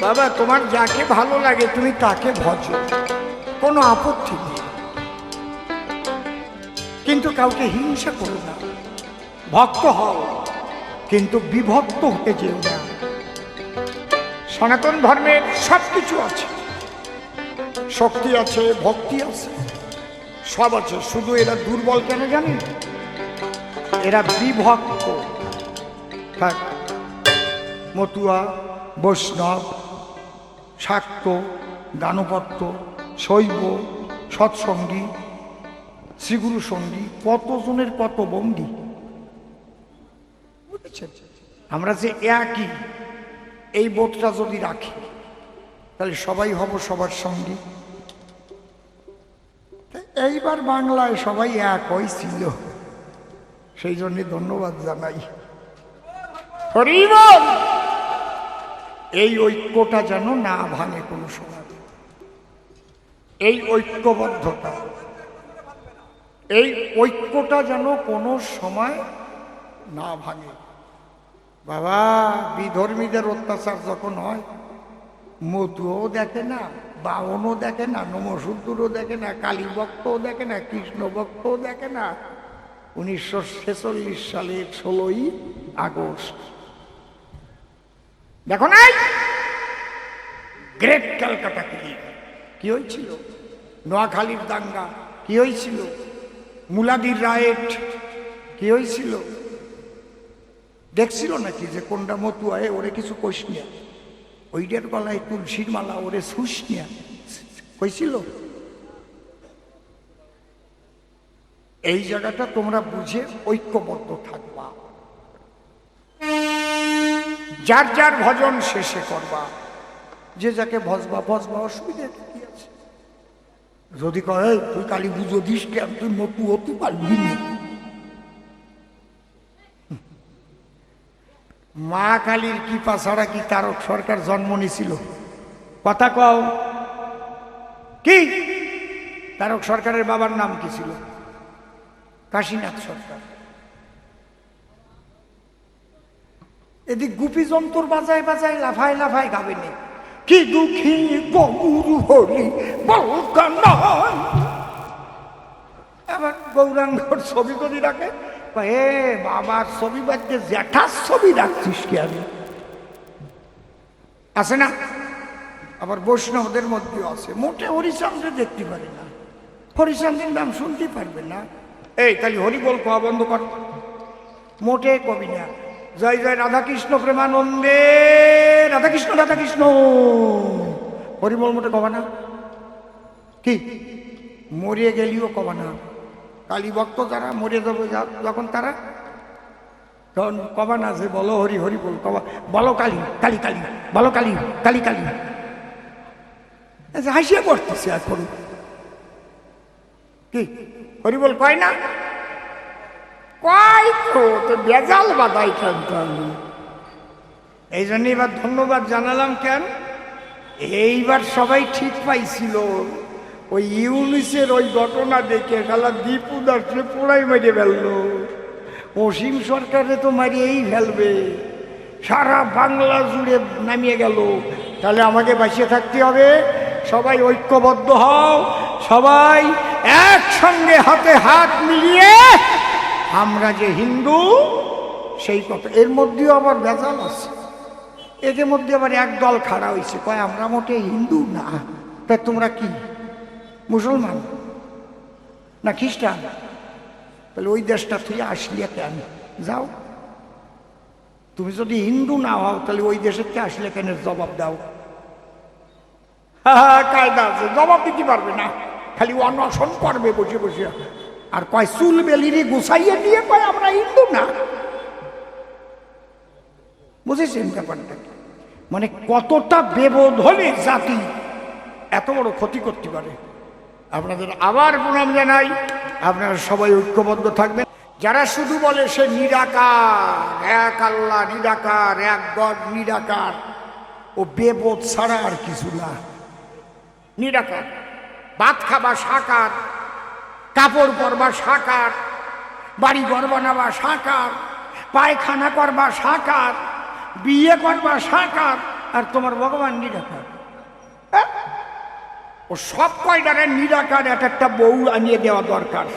বাবা তোমার যাকে ভালো লাগে তুমি তাকে ভজো, কোনো আপত্তি নেই, কিন্তু কাউকে হিংসা করো না। ভক্ত হও কিন্তু বিভক্ত হতে যেও না। সনাতন ধর্মের সবকিছু আছে, শক্তি আছে, ভক্তি আছে, সব আছে, শুধু এরা দুর্বল কেন জানি, এরা বিভক্ত। হ্যাঁ, মতুয়া, বৈষ্ণব, শাক্ত, গানপত্য, শৈব, সৎসঙ্গী, শ্রীগুরু সঙ্গী, কতজনের কত বন্দী। বুঝেছেন? আমরা যে একই, এই বোধটা যদি রাখি তাহলে সবাই হব সবার সঙ্গী। এইবার বাংলায় সবাই এক হয়েছিল, সেই জন্য ধন্যবাদ জানাই। হরি বল। এই ঐক্যটা যেন না ভাঙে কোনো সময়, এই ঐক্যবদ্ধতা, এই ঐক্যটা যেন কোনো সময় না ভাঙে। বাবা বিধর্মীদের অত্যাচার যখন হয়, মতুও দেখে না, বাউনও দেখে না, নমশূদ্রও দেখে না, কালী ভক্তও দেখে না, কৃষ্ণ ভক্তও দেখে না। 1946 সালের 16ই আগস্ট দেখো নাই গ্রেট ক্যালকাটা ক্লিন কি হয়েছিল, নোয়াখালীর দাঙ্গা কি হয়েছিল, মুলাদির রায়েট কি হয়েছিল, দেখছিল নাকি যে কোনটা মতুয়ায় ওরে কিছু কইস নিয়া, ওইটার গলায় তুলসীর মালা ওরে শুস নিয়া কইছিল? এই জায়গাটা তোমরা বুঝে ঐক্যবদ্ধ থাকবা, যার যার ভজন শেষে করবা, যে যাকে ভজবা ভজবা, অসুবিধা কি আছে? যদি কয় তুই কালী পুজো দিস কেন, তুই মতু হতে পারবি না। মা কালীর কৃপা ছাড়া কি তারক সরকার জন্ম নিছিল? কথা কও কি? তারক সরকারের বাবার নাম কি ছিল? কাশীনাথ সরকার। এদিক গুপি যন্তর বাজায় বাজায় লাফায় লাফায় গাবে নেই, কি দুঃখী গৌর হরি বলকানন। আবার গৌরাঙ্গর ছবি করি রাখে, এ বাবার ছবি বাদে জ্যাঠার ছবি রাখছিস কি? আমি আছে না? আবার বৈষ্ণবদের মধ্যেও আছে, মোটে হরিচন্দ্র দেখতে পারে না, হরিচন্দ্রের নাম শুনতে পারবে না। এই তাহলে হরি বল কোয়া বন্ধ কর, মোটে কবি না। জয় জয় রাধাকৃষ্ণ প্রেমানন্দে, রাধাকৃষ্ণ রাধাকৃষ্ণ, হরিবল মোটে কবা না। কি মরিয়ে গেলিও কবা না। কালী ভক্ত যারা মরে যাবে যখন তারা তখন কবা না যে বলো হরি হরি বল, কবা বলো কালী কালী কালী, বলো কালী কালী কালী। হাসিয়া করতেছে এখন, কি হরি বল কয় না? কয় তো, তো বেজাল বাদাই কেন? এই জন্য এবার ধন্যবাদ জানালাম কেন, এইবার সবাই ঠিক পাইছিল। ওই ইউনিসের ওই ঘটনা দেখে শালা দীপু দাসে পোড়াই মেরে ফেললো, অসীম সরকারে তো মারিয়েই ফেলবে, সারা বাংলা জুড়ে নামিয়ে গেল। তাহলে আমাকে বাঁচিয়ে থাকতে হবে, সবাই ঐক্যবদ্ধ হও, সবাই একসঙ্গে হাতে হাত মিলিয়ে আমরা যে হিন্দু সেই কথা। এর মধ্যেও আবার ভেজাল আছে, এদের মধ্যে আবার একদল খাড়া হয়েছে, কয় আমরা মোটে হিন্দু না। তা তোমরা কি মুসলমান না খ্রিস্টান? তাহলে ওই দেশটা থেকে আসলে কেন? যাও, তুমি যদি হিন্দু না হও তাহলে ওই দেশের থেকে আসলে কেন জবাব দাও। কায়দা আছে, জবাব দিতে পারবে না, খালি অনশন করবে বসে বসে। আর কয় চুল বেলিরি গুছাইয়ে দিয়ে কয় আমরা হিন্দু না। বুঝেছেন ব্যাপারটা? মানে কতটা বেবোধ হলে জাতি এত বড় ক্ষতি করতে পারে। আপনাদের আবার প্রণাম জানাই, আপনারা সবাই ঐক্যবদ্ধ থাকবেন। যারা শুধু বলে সে নিরাকার, এক আল্লাহ নিরাকার, এক গড নিরাকার, ও বেবোধ ছাড়া আর কিছু না। নিরাকার, ভাত খাবা সাকার, কাপড় পরবা সাকার, বাড়ি ঘর বানাবা সাকার, পায়খানা করবা সাকার, বিয়ে করবা সাকার, আর তোমার ভগবান নিরাকার। ও সব কয়টারে নিরাকার এক একটা বউ আনিয়ে দেওয়া দরকার।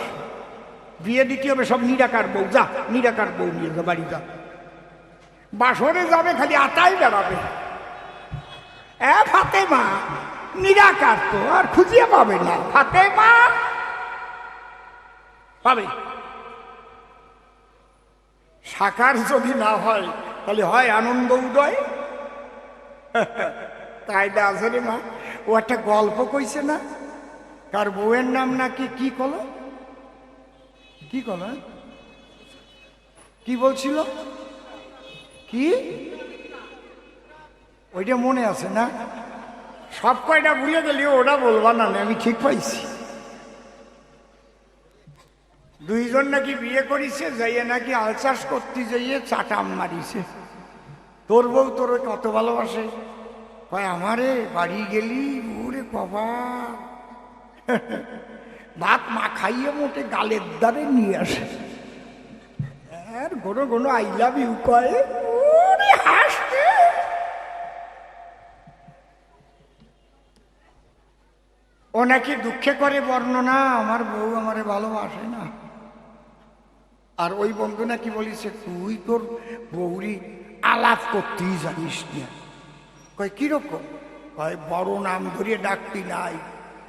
বিয়ে দিতে হবে সব নিরাকার বউ, যা নিরাকার বউ নিয়ে যা বাড়ি যা। বাসরে যাবে খালি আটাই বেড়াবে। ফাতেমা নিরাকার তো আর খুঁজিয়ে পাবে না, ফাতেমা পাবে। সাকার যদি না হয় তাহলে হয় আনন্দ উদয়। কায়দা আছে রে মা। ও একটা গল্প কইছে না, কার বউয়ের নাম নাকি কি কলো, কি কলো, কি বলছিল, কি ওইটা মনে আছে না? সব কয়টা ভুলে গেলি, ওটা বলবা না, আমি ঠিক পাইছি। দুইজন নাকি বিয়ে করিছে, যাইয়ে নাকি আল চাষ করতে যাইয়ে চাটাম মারিছে। তোর বউ তোর কত ভালোবাসে, কয় আমারে বাড়ি গেলি ওরে বাবা ভাত মা খাইয়ে মোটে গালের দ্বারে নিয়ে আসে, আর ঘন ঘন আই লাভ ইউ কয়, ওরে হাসতে। ও নাকি দুঃখে করে বর্ণনা, আমার বউ আমারে ভালোবাসে না। আর ওই বন্ধু নাকি বলিছে, তুই তোর বউরি আলাপ করতেই জানিস না। কয় কিরকম? কয় বড় নাম ধরিয়ে ডাকতি নাই।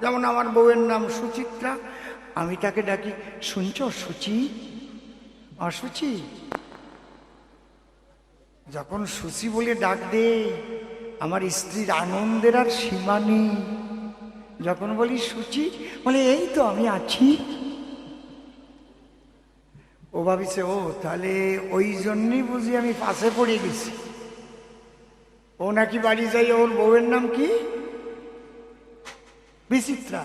যেমন আমার বউয়ের নাম সুচিত্রা, আমি তাকে ডাকি, শুনছ সুচি, অসুচি। যখন সুচি বলে ডাক দে, আমার স্ত্রীর আনন্দের আর সীমা নেই। যখন বলি সুচি, বলে এই তো আমি আছি। ও ভাবিছে, ও তাহলে ওই জন্যই বুঝি আমি পাশে পড়ে গেছি। ও নাকি বাড়ি যাই, ওর বউয়ের নাম কি বিচিত্রা,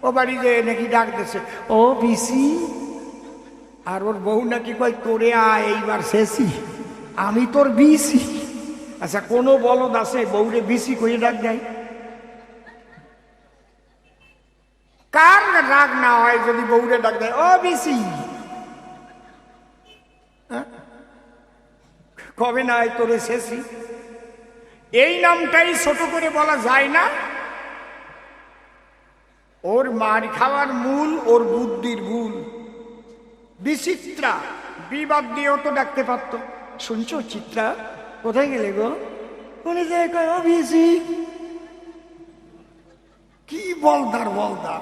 ও বাড়ি যায় নাকি ডাক দিছে, ও বিসি। আর ওর বউ নাকি কয়, তোরে আয় এইবার শেষি, আমি তোর বিসি। আচ্ছা, কোনো বলদ আছে বউরে বিসি করে ডাক দেয়? কার রাগ না হয় যদি বউরে ডাক দেয় ও বিসি? কবে না তোরে শেষি, এই নামটাই ছোট করে বলা যায় না? ওর মার খাওয়ার মূল ওর বুদ্ধির ভুল। বিচিত্রা বিবাদ দিয়েও তো ডাকতে পারতো, শুনছো চিত্রা কোথায় গেলে গো, কোনে যায় কয় ও বিসি। কি বলদার বলদা,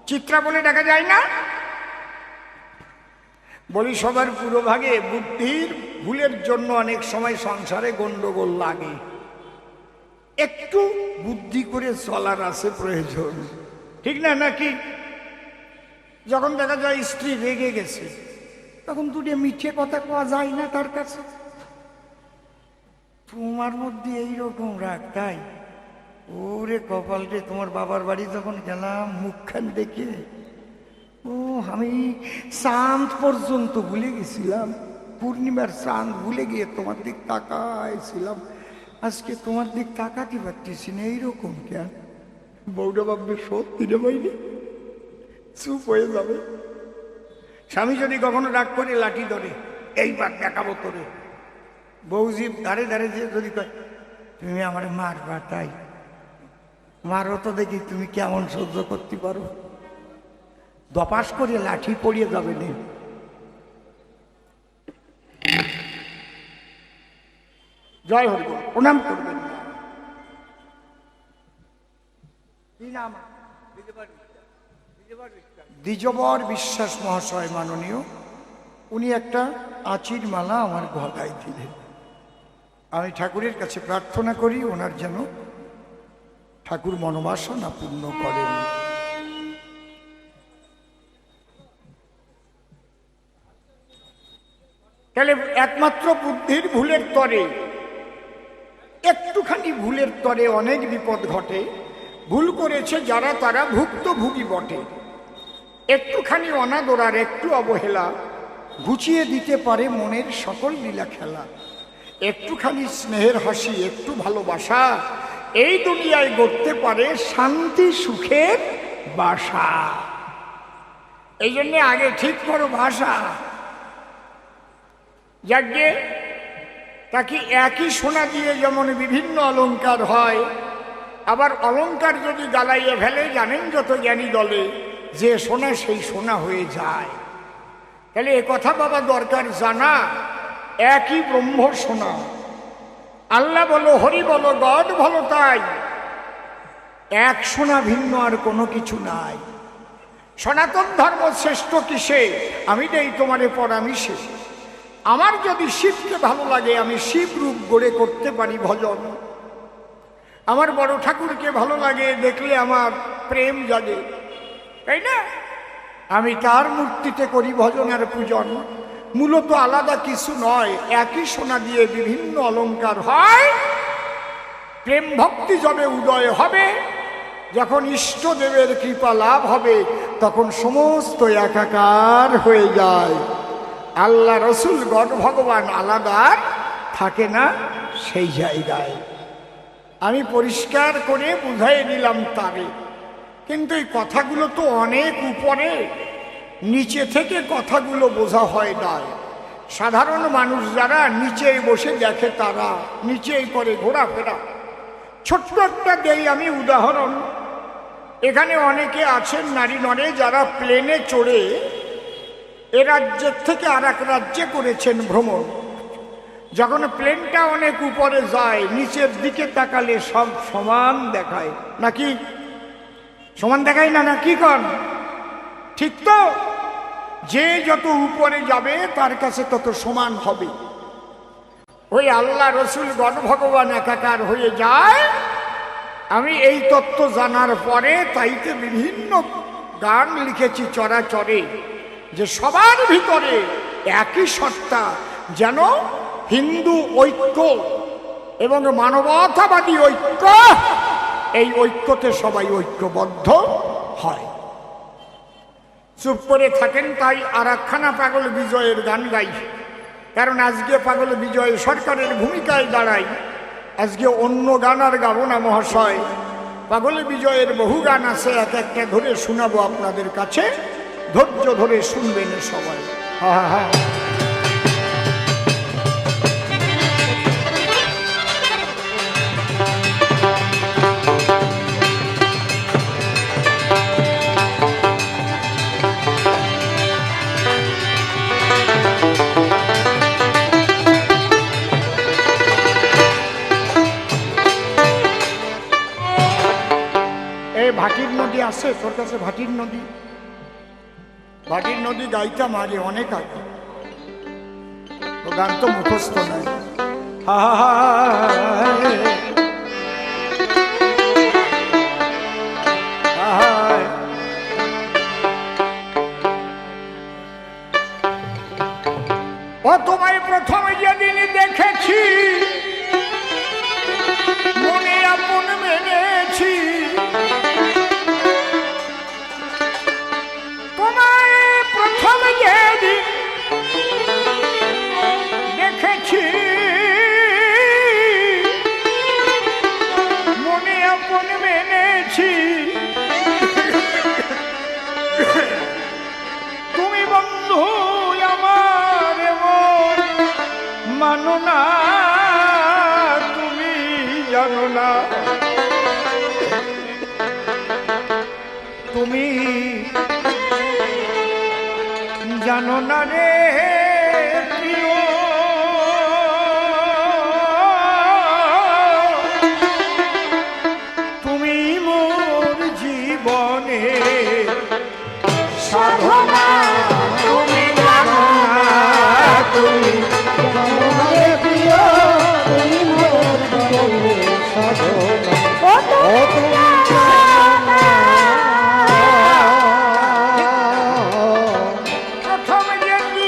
চিত্রা বলে ডাকা যায় না? বলি সবার পুরোভাগে বুদ্ধির ভুলের জন্য অনেক সময় সংসারে গন্ডগোল লাগে। একটু বুদ্ধি করে চলার আছে প্রয়োজন, ঠিক না নাকি? যখন দেখা যায় স্ত্রী রেগে গেছে, তখন দুটো মিঠে কথা কোয়া যায় না তার কাছে? তোমার মধ্যে এইরকম রাগ, তাই? ওরে কপাল রে, তোমার বাবার বাড়ি যখন গেলাম মুখখান দেখে, ও আমি চাঁদ পর্যন্ত ভুলে গেছিলাম, পূর্ণিমার চাঁদ ভুলে গিয়ে তোমার দিক তাকাইছিলাম। আজকে তোমার দিক তাকাতে পারতেছি না, এইরকম কেন? বউটা ভাববে সত্যি রে বাইরে, চুপ হয়ে যাবে। স্বামী যদি কখনো রাগ করে লাঠি ধরে, এইবার দেখাবো তোরে, বউজি ধারে ধারে যে যদি কয় তুমি আমার মারবা, তাই মারো তো দেখি তুমি কেমন সহ্য করতে পারো। দপাস করে লাঠি পড়িয়ে যাবে না। জয় হরি বল, প্রণাম করবেন। দ্বিজবর বিশ্বাস মহাশয় মাননীয়, উনি একটা আঁচির মালা আমার গলায় দিলেন। আমি ঠাকুরের কাছে প্রার্থনা করি ওনার যেন ঠাকুর মনোবাসনা পূর্ণ করেন। তাহলে একমাত্র বুদ্ধির ভুলের তরে, একটুখানি ভুলের তরে অনেক বিপদ ঘটে। ভুল করেছে যারা তারা ভুক্তভোগী বটে। একটুখানি অনাদরার, একটু অবহেলা ঘুচিয়ে দিতে পারে মনের সকল লীলা খেলা। একটুখানি স্নেহের হাসি, একটু ভালোবাসা এই দুনিয়ায় গড়তে পারে শান্তি সুখের বাসা। এই জন্যে আগে ঠিক করো ভাষা। যাকে তা কি একই সোনা দিয়ে যেমন বিভিন্ন অলংকার হয়, আবার অলংকার যদি গালাইয়ে ফেলে জানেন যত জ্ঞানী দলে যে সোনা সেই সোনা হয়ে যায়। তাহলে এ কথা বাবা দরকার জানা, একই ব্রহ্ম সোনা। আল্লাহ বলো, হরি বলো, গড বলো, তাই এক সোনা, ভিন্ন আর কোনো কিছু নাই। সনাতন ধর্ম শ্রেষ্ঠ কিসে? আমি দেই তোমারে পরামিষে। আমার যদি শিবকে ভালো লাগে আমি শিব রূপ গড়ে করতে পারি ভজন। আমার বড় ঠাকুরকে ভালো লাগে, দেখলে আমার প্রেম জাগে, তাই না? আমি তার মূর্তিতে করি ভজন আর পূজন। মূলত আলাদা কিছু নয়, একই সোনা দিয়ে বিভিন্ন অলংকার হয়। প্রেম ভক্তি যবে উদয় হবে, যখন ইষ্টদেবের কৃপা লাভ হবে, তখন সমস্ত একাকার হয়ে যায়। আল্লাহ রসুল গড ভগবান আলাদা থাকে না সেই জায়গায়। আমি পরিষ্কার করে বুঝাই দিলাম তারে, কিন্তু এই কথাগুলো তো অনেক উপরে, নিচে থেকে কথাগুলো বোঝা হয় না। সাধারণ মানুষ যারা নিচে বসে দেখে তারা নিচেই করে ঘোরাফেরা। ছোট্ট একটা দেই আমি উদাহরণ। এখানে অনেকে আছেন নারী নরে যারা প্লেনে চড়ে এ রাজ্যের থেকে আর এক রাজ্যে করেছেন ভ্রমণ। যখন প্লেনটা অনেক উপরে যায়, নিচের দিকে তাকালে সব সমান দেখায়, নাকি সমান দেখায় না? নাকি কন ঠিক তো? যে যত উপরে যাবে তার কাছে তত সমান হবে। ওই আল্লাহ রসুল গণ ভগবান একাকার হয়ে যায়। আমি এই তত্ত্ব জানার পরে তাইতে বিভিন্ন গান লিখেছি চরাচরে, যে সবার ভিতরে একই সত্তা, যেন হিন্দু ঐক্য এবং মানবতাবাদী ঐক্য, এই ঐক্যতে সবাই ঐক্যবদ্ধ হয়। চুপ করে থাকেন, তাই আর একখানা পাগল বিজয়ের গান গাই। কারণ আজকে পাগল বিজয় সরকারের ভূমিকায় দাঁড়াই, আজকে অন্য গান আর গাবো না মহাশয়। পাগল বিজয়ের বহু গান আছে, এক একটা ধরে শোনাবো আপনাদের কাছে, ধৈর্য ধরে শুনবেন সবাই। হ্যাঁ হ্যাঁ, ভাটির নদী আছে তোর কাছে? ভাটির নদী, ভাটির নদী গাইতাম আগে অনেক আগে, ও গান তো মুখস্থ নাই। ও তোমায় প্রথমে যেদিন দেখেছি মনে আপন মেনেছি, দেখেছি মনে আপন মেনেছি, তুমি বন্ধু আমার মন মানো না, তুমি জানো না, তুমি জানো না রে প্রিয়, তুমি মোর জীবনে সাধনা, তুমি জানো না, তুমি প্রিয়, তুমি মোর জীবনে সাধনা। প্রথম যেদিন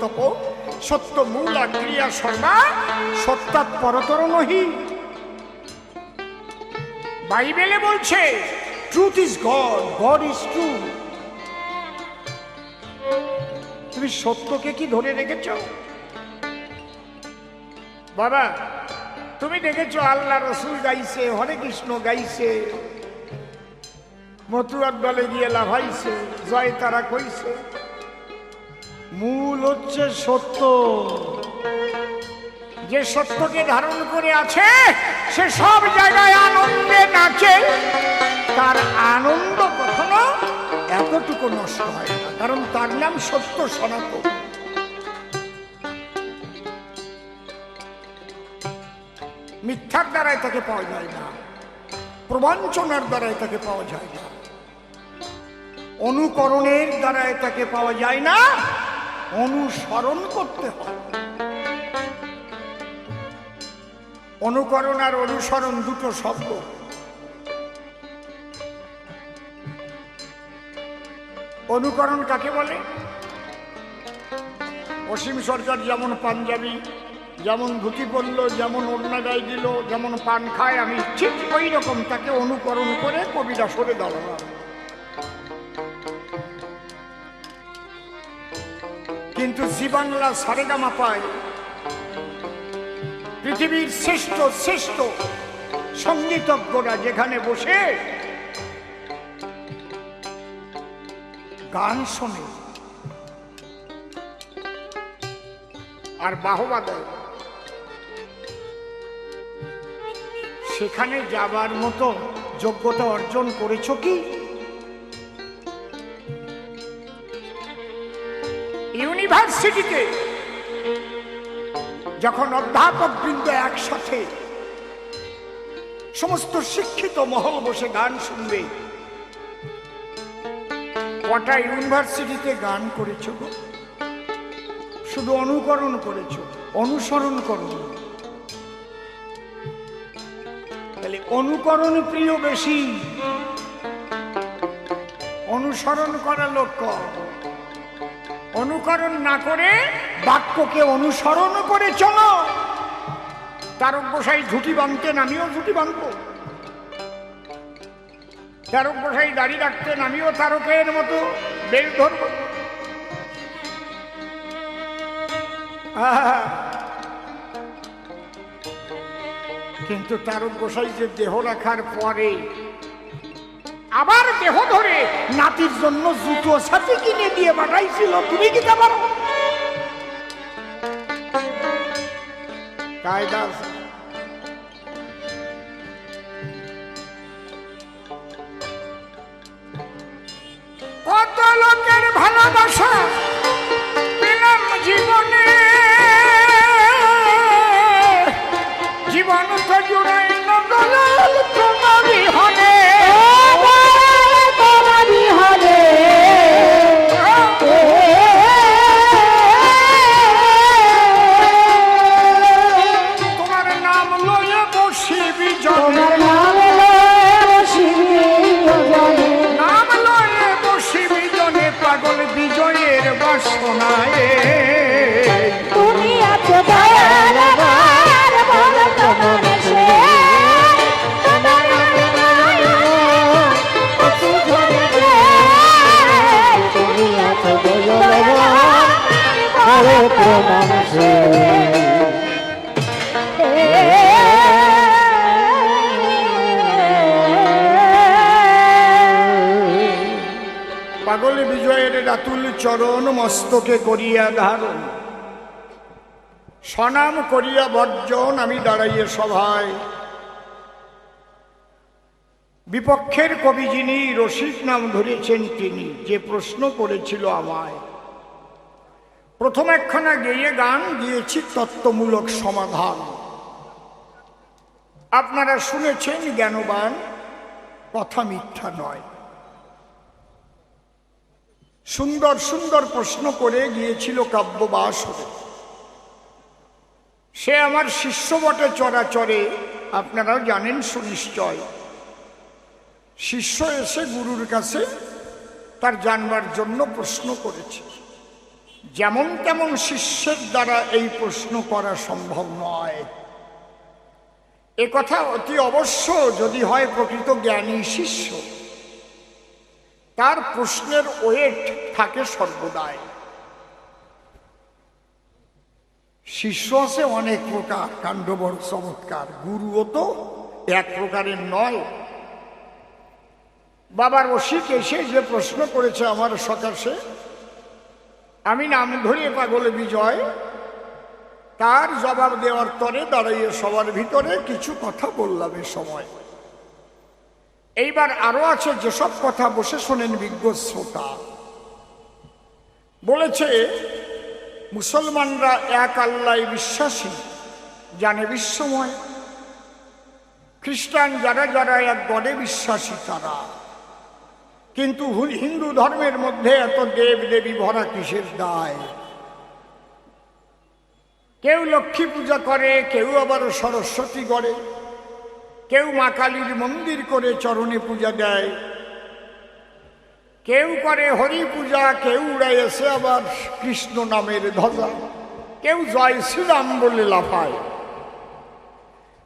তপ সত্য মূলা ক্রিয়া সর্বা সত্যাৎ পরতর নহি। বাইবেলে বলছে truth is god, god is true. তুমি সত্যকে কি ধরে রেখেছ? বাবা তুমি দেখেছো আল্লাহ রসুল গাইছে, হরে কৃষ্ণ গাইছে, মথুরার দলে গিয়ে লাভাইছে, জয় তারা কইছে। মূল হচ্ছে সত্য। যে সত্যকে ধারণ করে আছে সে সব জায়গায় আনন্দে নাচে। তার আনন্দ কখনো এতটুকু নষ্ট হয় না, কারণ তার নাম সত্য সনাতন। মিথ্যার দ্বারাই তাকে পাওয়া যায় না, প্রবঞ্চনার দ্বারাই তাকে পাওয়া যায় না, অনুকরণের দ্বারাই তাকে পাওয়া যায় না, অনুসরণ করতে হয়। অনুকরণ আর অনুসরণ দুটো শব্দ। অনুকরণ কাকে বলে? অসীম সরকার যেমন পাঞ্জাবি, যেমন ধুতি পরল, যেমন ওড়না গায়ে দিল, যেমন পান খায়, আমি ঠিক ওই রকম তাকে অনুকরণ করে কবিতা সরে দাঁড়ালাম। কিন্তু জি বাংলা সারেগামা পায় পৃথিবীর শ্রেষ্ঠ শ্রেষ্ঠ সঙ্গীতজ্ঞরা যেখানে বসে গান শোনে আর বাহবা দেয়, সেখানে যাবার মতো যোগ্যতা অর্জন করেছ কি? ইউনিভার্সিটিতে যখন অধ্যাপক বৃন্দ একসাথে সমস্ত শিক্ষিত মহল বসে গান শুনবে, কটা ইউনিভার্সিটিতে গান করেছ গো? শুধু অনুকরণ করেছ, অনুসরণ করো। তাহলে অনুকরণ প্রিয় বেশি, অনুসরণ করা লোক কম। অনুকরণ না করে বাক্যকে অনুসরণ করে চলো। তারক গোসাই ঝুটি বাঁধতেন, আমিও ঝুটি বাঁধবো। তারক গোসাই দাড়ি রাখতেন, আমিও তারকের মতো বেল ধরব। কিন্তু তারক গোসাই যে দেহ রাখার পরে আবার দেহ ধরে নাতির জন্য জুতো সাথে কিনে দিয়ে পাঠাইছিল, তুমি কি তা পারো? কায়দা কত লোকের ভালোবাসা পেলাম জীবনে, জীবন তো জুড়াই নগলাল তোমারই হলে। তুমি আছো দয়াল আমার বল তোমার সে, তোমার নাম ধরে যায়। তুমি আছো দয়াল আমার বল তোমার সে। পাগল বিজয়ের রাতুল চরণ মস্তকে করিয়া ধারণ, সনাম করিয়া বর্জন আমি দাঁড়াইয়ে সভায়। বিপক্ষের কবি যিনি রসিক নাম ধরেছেন তিনি, যে প্রশ্ন করেছিল আমায়, প্রথম একখানা গেয়ে গান দিয়েছি তত্ত্বমূলক সমাধান। আপনারা শুনেছেন জ্ঞানবান, কথা মিথ্যা নয়। সুন্দর সুন্দর প্রশ্ন করে গিয়েছিল কাব্যবাসরে। সে আমার শিষ্য বটে চরাচরে, আপনারাও জানেন সুনিশ্চয়। শিষ্য এসে গুরুর কাছে তার জানবার জন্য প্রশ্ন করেছে। যেমন তেমন শিষ্যের দ্বারা এই প্রশ্ন করা সম্ভব নয়। এ কথা অতি অবশ্য যদি হয় প্রকৃত জ্ঞানী শিষ্য, তার প্রশ্নের ওয়েট থাকে সর্বদাই। শিষ্য আছে অনেক প্রকার, কাণ্ড বড় চমৎকার, গুরুও তো এক প্রকারের নয়। বাবার রসিক এসে যে প্রশ্ন করেছে আমার সকাশে, আমি নাম ধরিয়ে পাগলে বিজয়, তার জবাব দেওয়ার তরে দাঁড়িয়ে সবার ভিতরে কিছু কথা বললাম এ সময়। এইবার আরো আছে যেসব কথা বসে শোনেন বিজ্ঞ শ্রোতা। বলেছে মুসলমানরা এক আল্লাহ বিশ্বাসী, জানে বিশ্বময়। খ্রিস্টান যারা যারা এক গডে বিশ্বাসী তারা, কিন্তু হিন্দু ধর্মের মধ্যে এত দেব দেবী ভরা কিসের দায়? কেউ লক্ষ্মী পূজা করে, কেউ আবার সরস্বতী করে, কেউ মা কালীর মন্দির করে চরণে পূজা দেয়, কেউ করে হরি পূজা, কেউ উড়াইছে আবার কৃষ্ণ নামের ধ্বজা, কেউ জয় শ্রীরাম বলে লাফায়।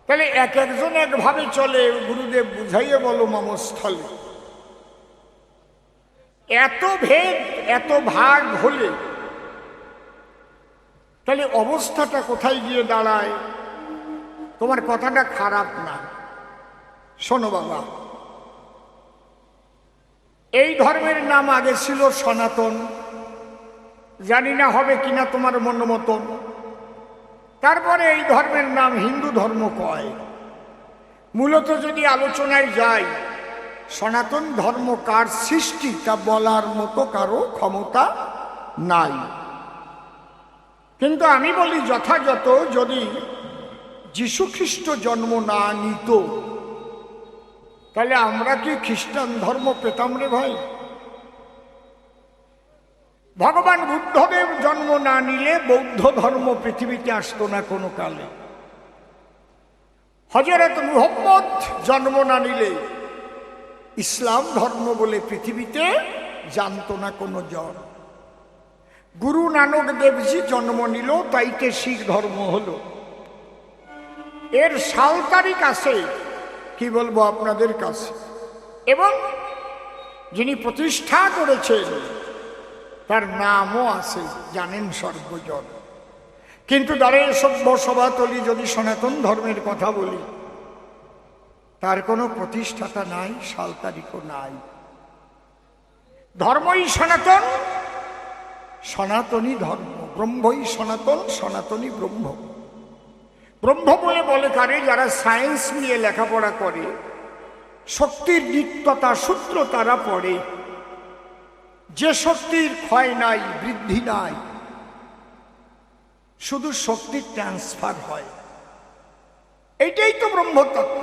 তাহলে এক একজন একভাবে চলে। গুরুদেব বুঝাইয়ে বলো মমস্থলে। এত ভেদ এত ভাগ হলে তাহলে অবস্থাটা কোথায় গিয়ে দাঁড়ায়? তোমার কথাটা খারাপ না, শোনো বাবা। এই ধর্মের নাম আগে ছিল সনাতন, জানি না হবে কিনা তোমার মন মতন। তারপরে এই ধর্মের নাম হিন্দু ধর্ম কয়। মূলত যদি আলোচনায় যাই, সনাতন ধর্ম কার সৃষ্টি তা বলার মতো কারো ক্ষমতা নাই। কিন্তু আমি বলি যথাযথ যদি যীশুখ্রিস্ট জন্ম না নিত, তাহলে আমরা কি খ্রিস্টান ধর্ম পেতাম রে ভাই? ভগবান বুদ্ধদেব জন্ম না নিলে বৌদ্ধ ধর্ম পৃথিবীতে আসতো না কোনো কালে। হযরত মুহাম্মদ জন্ম না নিলে ইসলাম ধর্ম বলে পৃথিবীতে জানতো না কোনো জন। গুরু নানক দেবজি জন্ম নিল, তাইতে শিখ ধর্ম হলো। এর সাল তারিখ আছে, কি বলবো আপনাদের কাছে। এবং যিনি প্রতিষ্ঠা করেছেন তার নামও আছে, জানেন সর্বজন। কিন্তু দাঁড়িয়ে সভ্য সভাতলি যদি সনাতন ধর্মের কথা বলি, তার কোনো প্রতিষ্ঠাতা নাই, সাল তারিখও নাই। ধর্মই সনাতন, সনাতনী ধর্ম। ব্রহ্মই সনাতন, সনাতনী ব্রহ্ম। ব্রহ্ম বলে কারে? যারা সায়েন্স নিয়ে লেখাপড়া করে, শক্তির নিত্যতা সূত্র তারা পড়ে। যে শক্তির ক্ষয় নাই, বৃদ্ধি নাই, শুধু শক্তির ট্রান্সফার হয়। এইটাই তো ব্রহ্মতত্ত্ব।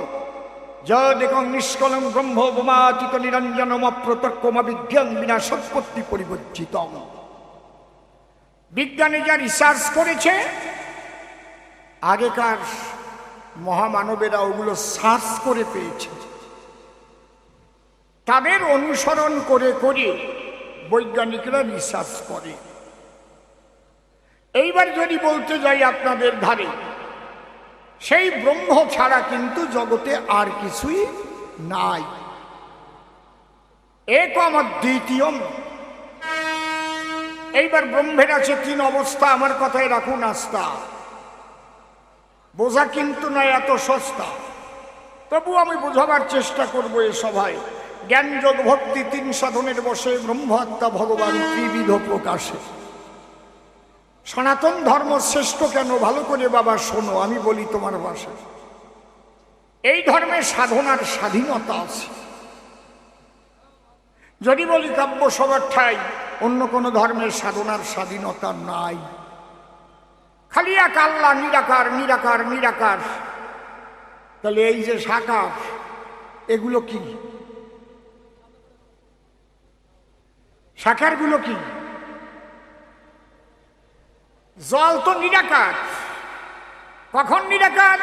যদেকং নিষ্কলং ব্রহ্ম বোমাতীত নিরঞ্জনম অপ্রত্যক্ষমবিজ্ঞান বিনা সৎপত্তি পরিবর্জিতম। বিজ্ঞানে যা রিসার্চ করেছে, আগেকার মহামানবেরা ওগুলো সার্চ করে পেয়েছে। তাদের অনুসরণ করে করে বৈজ্ঞানিকরা রিসার্চ করে। এইবার যদি বলতে যাই আপনাদের ধারে, সেই ব্রহ্ম ছাড়া কিন্তু জগতে আর কিছুই নাই। একম অদ্বিতীয়ম। এইবার ব্রহ্মের আছে তিন অবস্থা। আমার কথায় রাখুন আস্থা। বোঝা কিন্তু নয় এত সস্তা, তবু আমি বোঝাবার চেষ্টা করব এ সভায়। জ্ঞান যোগ ভক্তি তিন সাধনের বসে ব্রহ্মাত্মা ভগবান ত্রিবিধ প্রকাশে। সনাতন ধর্ম শ্রেষ্ঠ কেন? ভালো করে বাবা শোনো, আমি বলি তোমার ভাষায়। এই ধর্মে সাধনার স্বাধীনতা আছে। যদি বলি কাব্য সবার ঠাই, অন্য কোন ধর্মের সাধনার স্বাধীনতা নাই। খালি এক আল্লাহ, নিরাকার নিরাকার নিরাকার। তাহলে এই যে সাকার, এগুলো কি? সাকারগুলো কি? জল তো নিরাকার। কখন নিরাকার?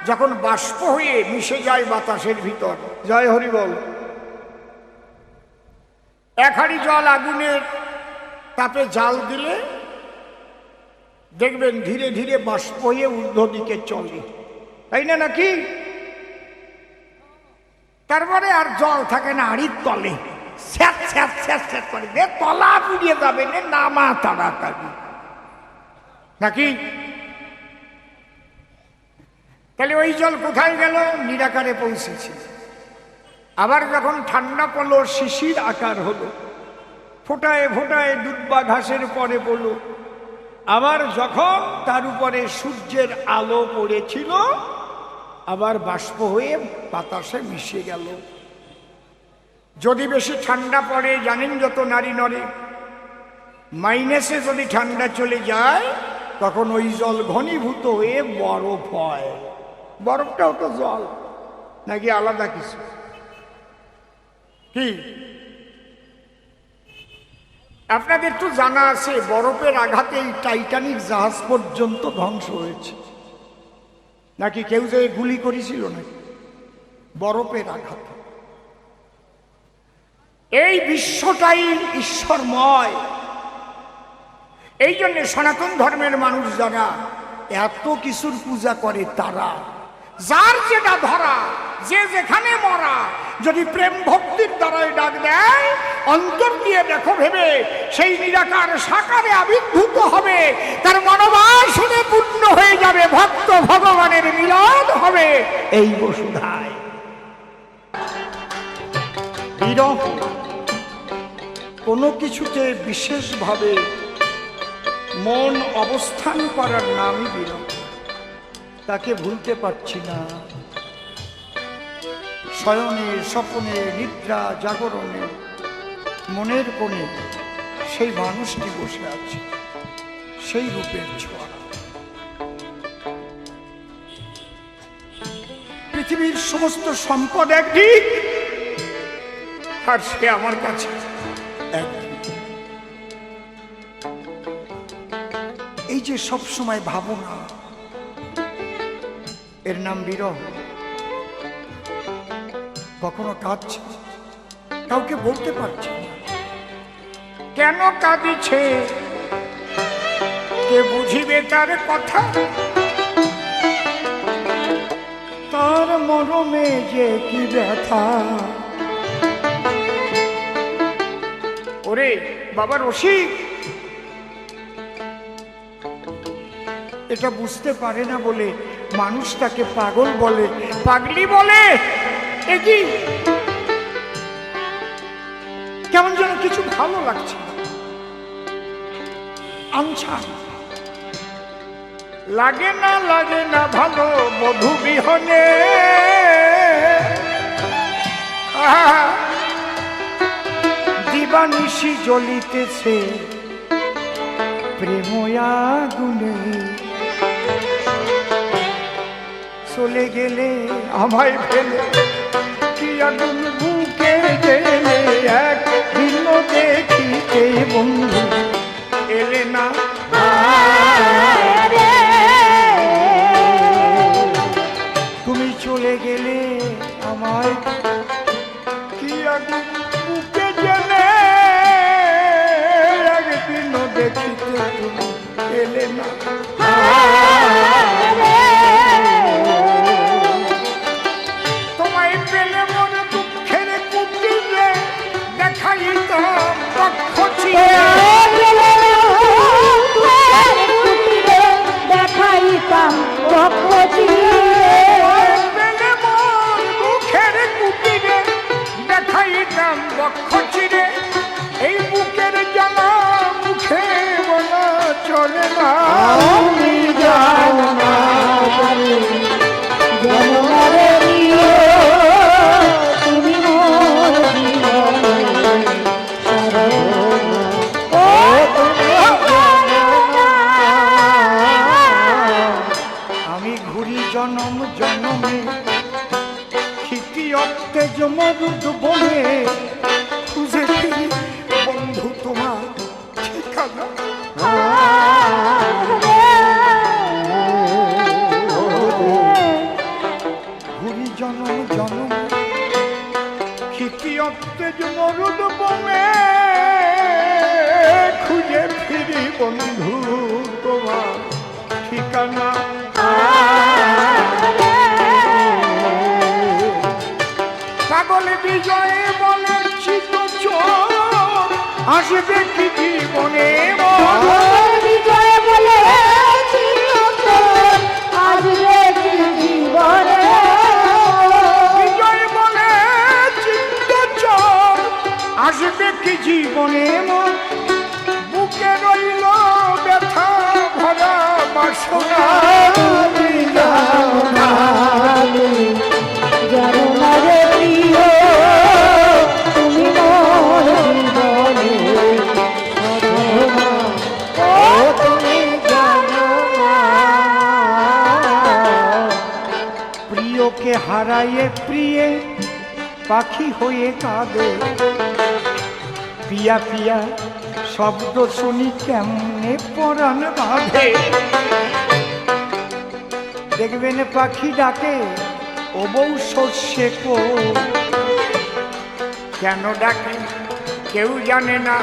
যখন বাষ্প হয়ে মিশে যায় বাতাসের ভিতর। জয় হরি বল। এক হাঁড়ি জল আগুনের তাপে জাল দিলে দেখবেন ধীরে ধীরে বাষ্প হয়ে ঊর্ধ্ব দিকে চলে, তাই না নাকি? তারপরে আর জল থাকে না হাড়ির তলে, স্যাঁত স্যাঁত স্যাঁত স্যাঁত করে তলা পুড়িয়ে যাবে নামা তাড়াতাড়ি, নাকি? তাহলে ওই জল কোথায় গেল? নিরাকারে পৌঁছেছে। আবার যখন ঠান্ডা পড়লো, শিশির আকার হলো, ফোটায় ফোটায় দুব্বা ঘাসের পরে পড়লো। আবার যখন তার উপরে সূর্যের আলো পড়েছিল, আবার বাষ্প হয়ে বাতাসে মিশে গেল। যদি বেশি ঠান্ডা পড়ে, জানেন যত নারী নড়ে, মাইনাসে যদি ঠান্ডা চলে যায়, তখন ওই জল ঘনীভূত হয়ে বরফ হয়। বরফটাও তো জল, নাকি আলাদা কিছু? কি আপনাদের তো জানা আছে, বরফের আঘাতে এই টাইটানিক জাহাজ পর্যন্ত ধ্বংস হয়েছে, নাকি কেউ যে গুলি করেছিল নাকি? বরফের আঘাত। এই বিশ্বটাই ঈশ্বরময়। এই জন্য সনাতন ধর্মের মানুষ যারা এত কিছুর পূজা করে, তারা যার যেটা ধরা, যে যেখানে মরা, যদি প্রেম ভক্তির দ্বারাই ডাক দেয়, অন্তর দিয়ে দেখো ভেবে, সেই নিরাকার সাকারে আবির্ভূত হবে, তার মনোবাসনে পূর্ণ হয়ে যাবে, ভক্ত ভগবানের মিলন হবে এই বসুধায়। বিরহ কোনো কিছুতে বিশেষভাবে মন অবস্থান করার নামই বিরহ। তাকে ভুলতে পারছি না। শয়নে স্বপনে নিদ্রা জাগরণে মনের কোণে সেই মানুষটি বসে আছে, সেই রূপের ছোঁয়া। পৃথিবীর সমস্ত সম্পদ একদিক, আর সে আমার কাছে একদিক। এই যে সব সময় ভাবনা, এর নাম বিরহ। কখনো কাঁদছে, কাউকে বলতে পারছে না কেন কাঁদিছে, কে বুঝিবে তার কথা? তার মরমে যে কি ব্যথা। ওরে বাবা রসিক, এটা বুঝতে পারে না বলে মানুষ তাকে পাগল বলে, পাগলি বলে। কি কেমন যেন কিছু ভালো লাগছে, আনছান লাগে না ভালো মধু বিহনে। দিবানিশি জ্বলিতেছে প্রেম আগুনে, চলে গেলে আমায় ফেলে কি আগুন বুকে গেলে, এক দিন দেখিতে বন্ধু এলে না। তুমি চলে গেলে আমায় কি আগুন বুকে গেলে, একদিন দেখিতে তুমি এলে না। এই বুকের জানা মুখে বলা চলে না। আমি ঘুরি জনম জনমে, ক্ষিতি অত্তেজ মরুদ বনে, খুঁজে ফিরি বন্ধু তোমার ঠিকানা। ঘুরি জনম জনম, ক্ষিতি অত্তেজ মরুদ বনে, খুঁজে ফিরি বন্ধু তোমার ঠিকানা। পাগল বিজয় বলে চিত চোর আসবে কি জীবনে বিজয় বলে আসবে কি জীবনে বিজয় বলে চিত চোর আসবে কি জীবনে বুকে রইল ব্যথা ভরা বাসনা জানো না রে প্রিয় তুমি মোর জীবনে ও তুমি জানো না প্রিয়কে হারাইয়ে প্রিয়ে পাখি হয়ে কাঁদে পিয়া পিয়া শব্দ শুনি কেমনে পরাণ বাঁধে দেখবেন পাখি ডাকে ও বউ সর্ষে কো কেন ডাকে কেউ জানে না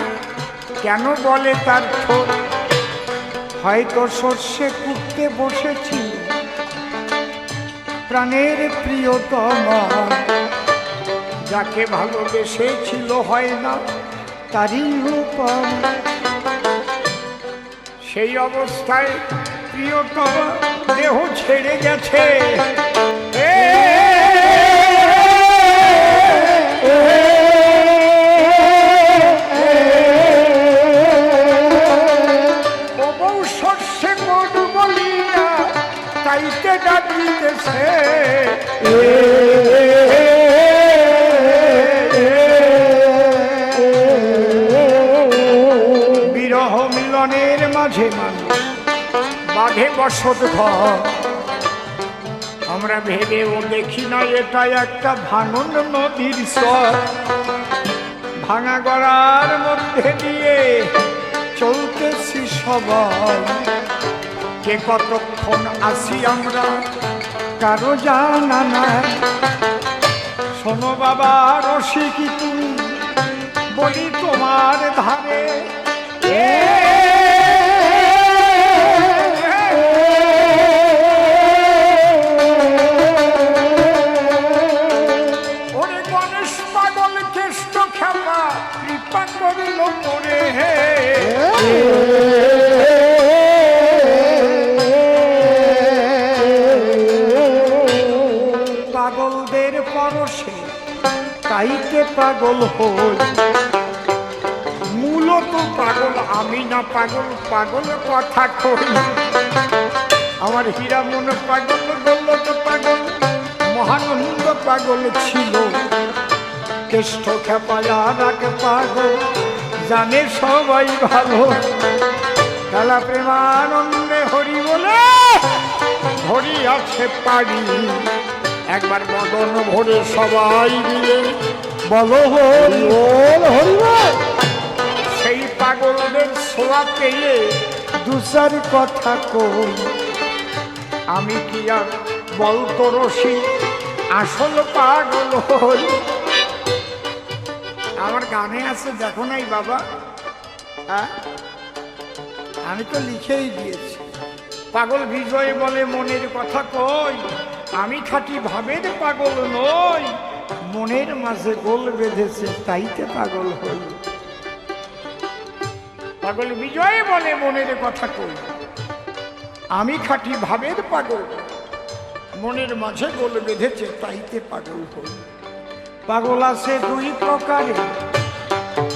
কেন বলে তার ঠোঁট হয়তো সর্ষে কুটতে বসেছি প্রাণের প্রিয়তমা যাকে ভালোবেসেছিল হয় না তারই উপর সেই অবস্থায় প্রিয়তমা দেহ ছেড়ে গেছে ও বউ সর্ষে কোট বলিয়া তাইতে ডাকিতেছে বিরহ মিলনের মাঝে মানুষ বাঁধে বসত ঘর আমরা ভেবেও দেখি না এটা একটা ভাঙন নদীর স্বর ভাঙা গড়ার মধ্যে দিয়ে চলতেছি সবাই কে কতক্ষণ আসি আমরা কারো জানা না শোনো বাবা রসিকি তুমি বলি তোমার ধারে ওরে গণেশ পাগল কেষ্ট খেপা কৃপা করিল পরে পাগলদের পরশে তাইতে পাগল হই মূলত পাগল আমি না পাগল পাগল কথা কই আমার হীরা মন পাগল গোল্লক পাগল মহানন্দ পাগল ছিল কেষ্ট খেপায়ার আগে পাগল জানে সবাই ভালো খেলা প্রেমানন্দে হরি বলে হরি আছে পারি একবার বদন ভরে সবাই মিলে বলো হরি বল হরি বল সেই পাগলদের ছোঁয়া পেয়ে দুসার কথা কই আমি কি আর বলতো রসি আসল পাগল হই আমার গানে আছে দেখো নাই বাবা হ্যাঁ আমি তো লিখেই দিয়েছি পাগল বিজয় বলে মনের কথা কই আমি খাঁটি ভাবের পাগল নই মনের মাঝে গোল বেঁধেছে তাইতে পাগল হই পাগল বিজয় বলে মনের কথা কই আমি খাঁটি ভাবের পাগল মনের মাঝে গোল বেঁধেছে তাইতে পাগল হই পাগল আছে দুই প্রকারে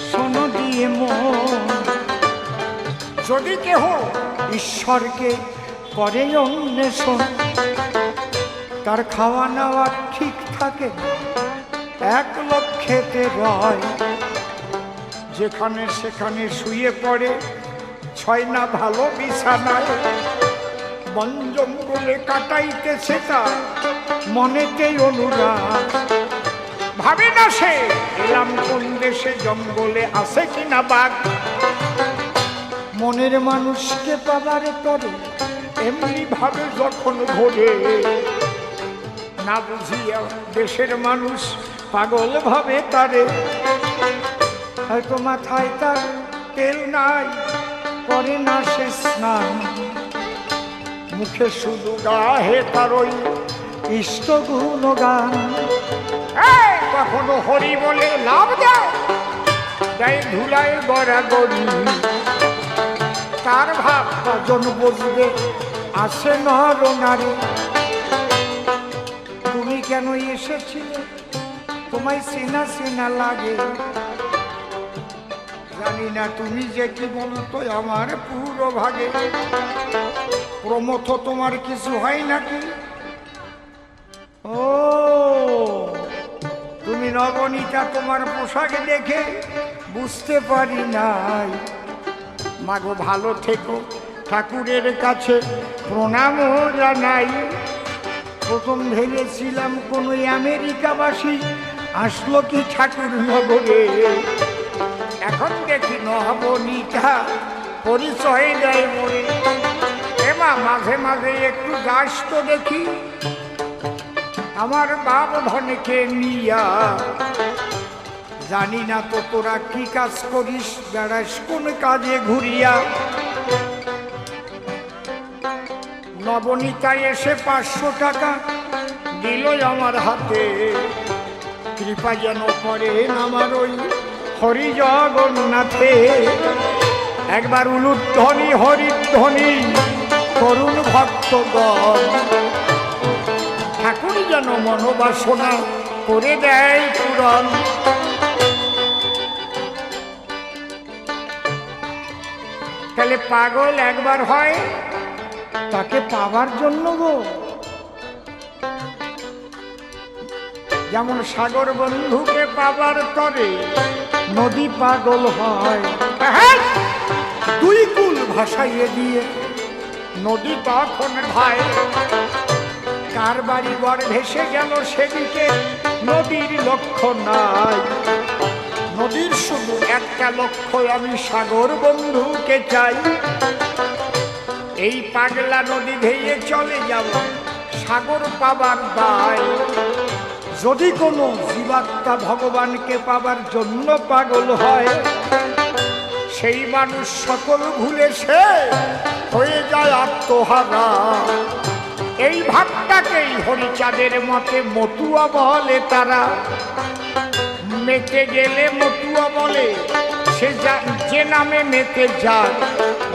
শোনো দিয়ে মন যদি কেহ ঈশ্বরকে করে অন্বেষণ তার খাওয়া নেওয়া ঠিক থাকে এক লক্ষেতে রয় যেখানে সেখানে শুয়ে পড়ে ছয় না ভালো বিছানায় বন জঙ্গলে কাটাইতেছে তার মনেতে অনুরাগ ভাবে না সে এলাম কোন দেশে জঙ্গলে আছে কিনা বাঘ মনের মানুষকে পাবারে তরে এমনি ভাবে যখন ঘোরে না বুঝিয়া দেশের মানুষ পাগল ভাবে তারে হয়তো মাথায় তার তেল নাই করে না সে স্নান মুখে শুধু গাহে তার ওই ইষ্ট গুণগান। কখনো হরি বলে লাভ দেয়, দেয় ধুলায় গড়াগড়ি। তার ভাব কজন বুঝবে, আসে নর নারী। তুমি কেন এসেছিলে, তোমায় চেনা চেনা লাগে। জানি না তুমি যে কি বলতো আমার পুরো ভাগে। প্রমথ তোমার কিছু হয় নাকি? ও তুমি নবনীতা, তোমার পোশাকে দেখে বুঝতে পারি নাই। মাগো ভালো থেকো, ঠাকুরের কাছে প্রণামও জানাই। প্রথম ভেবেছিলাম কোনো আমেরিকাবাসী আসলো কি ঠাকুর নগরে। এখন দেখি নবনীতা পরিচয় দেয় মরে। এমা মাঝে মাঝে একটু যাস তো দেখি আমার বাপ ধনকে নিয়া। জানি না তো তোরা কি কাজ করিস, বেড়াস কোন কাজে ঘুরিয়া। নবনীতা এসে 500 টাকা দিল আমার হাতে। কৃপা যেন করেন আমার ওই হরি জগন্নাথে। একবার উলুধ্বনি হরিধ্বনি করুণ ভক্তগণ। ঠাকুর যেন মনোবাসনা করে দেয় পূরণ। তাহলে পাগল একবার হয়, তাকে পাবার জন্য গো। যেমন সাগর বন্ধুকে পাবার তরে নদী পাগল হয়। দুই কুল ভাসাইয়ে দিয়ে নদী তখন ভাই। কার বাড়ি ঘর ভেসে গেল সেদিকে নদীর লক্ষ্য নাই। নদীর শুধু একটা লক্ষ্য, আমি সাগর বন্ধুকে চাই। এই পাগলা নদী ভেয়ে চলে যাব সাগর পাবার দায়। যদি কোনো জীবাত্মা ভগবানকে পাবার জন্য পাগল হয়, সেই মানুষ সকল ভুলে সে হয়ে যায় আত্মহারা। এই ভাবটাকেই হরিচাঁদের মতে মতুয়া বলে তারা। মেতে গেলে মতুয়া বলে সে যে নামে মেতে যায়।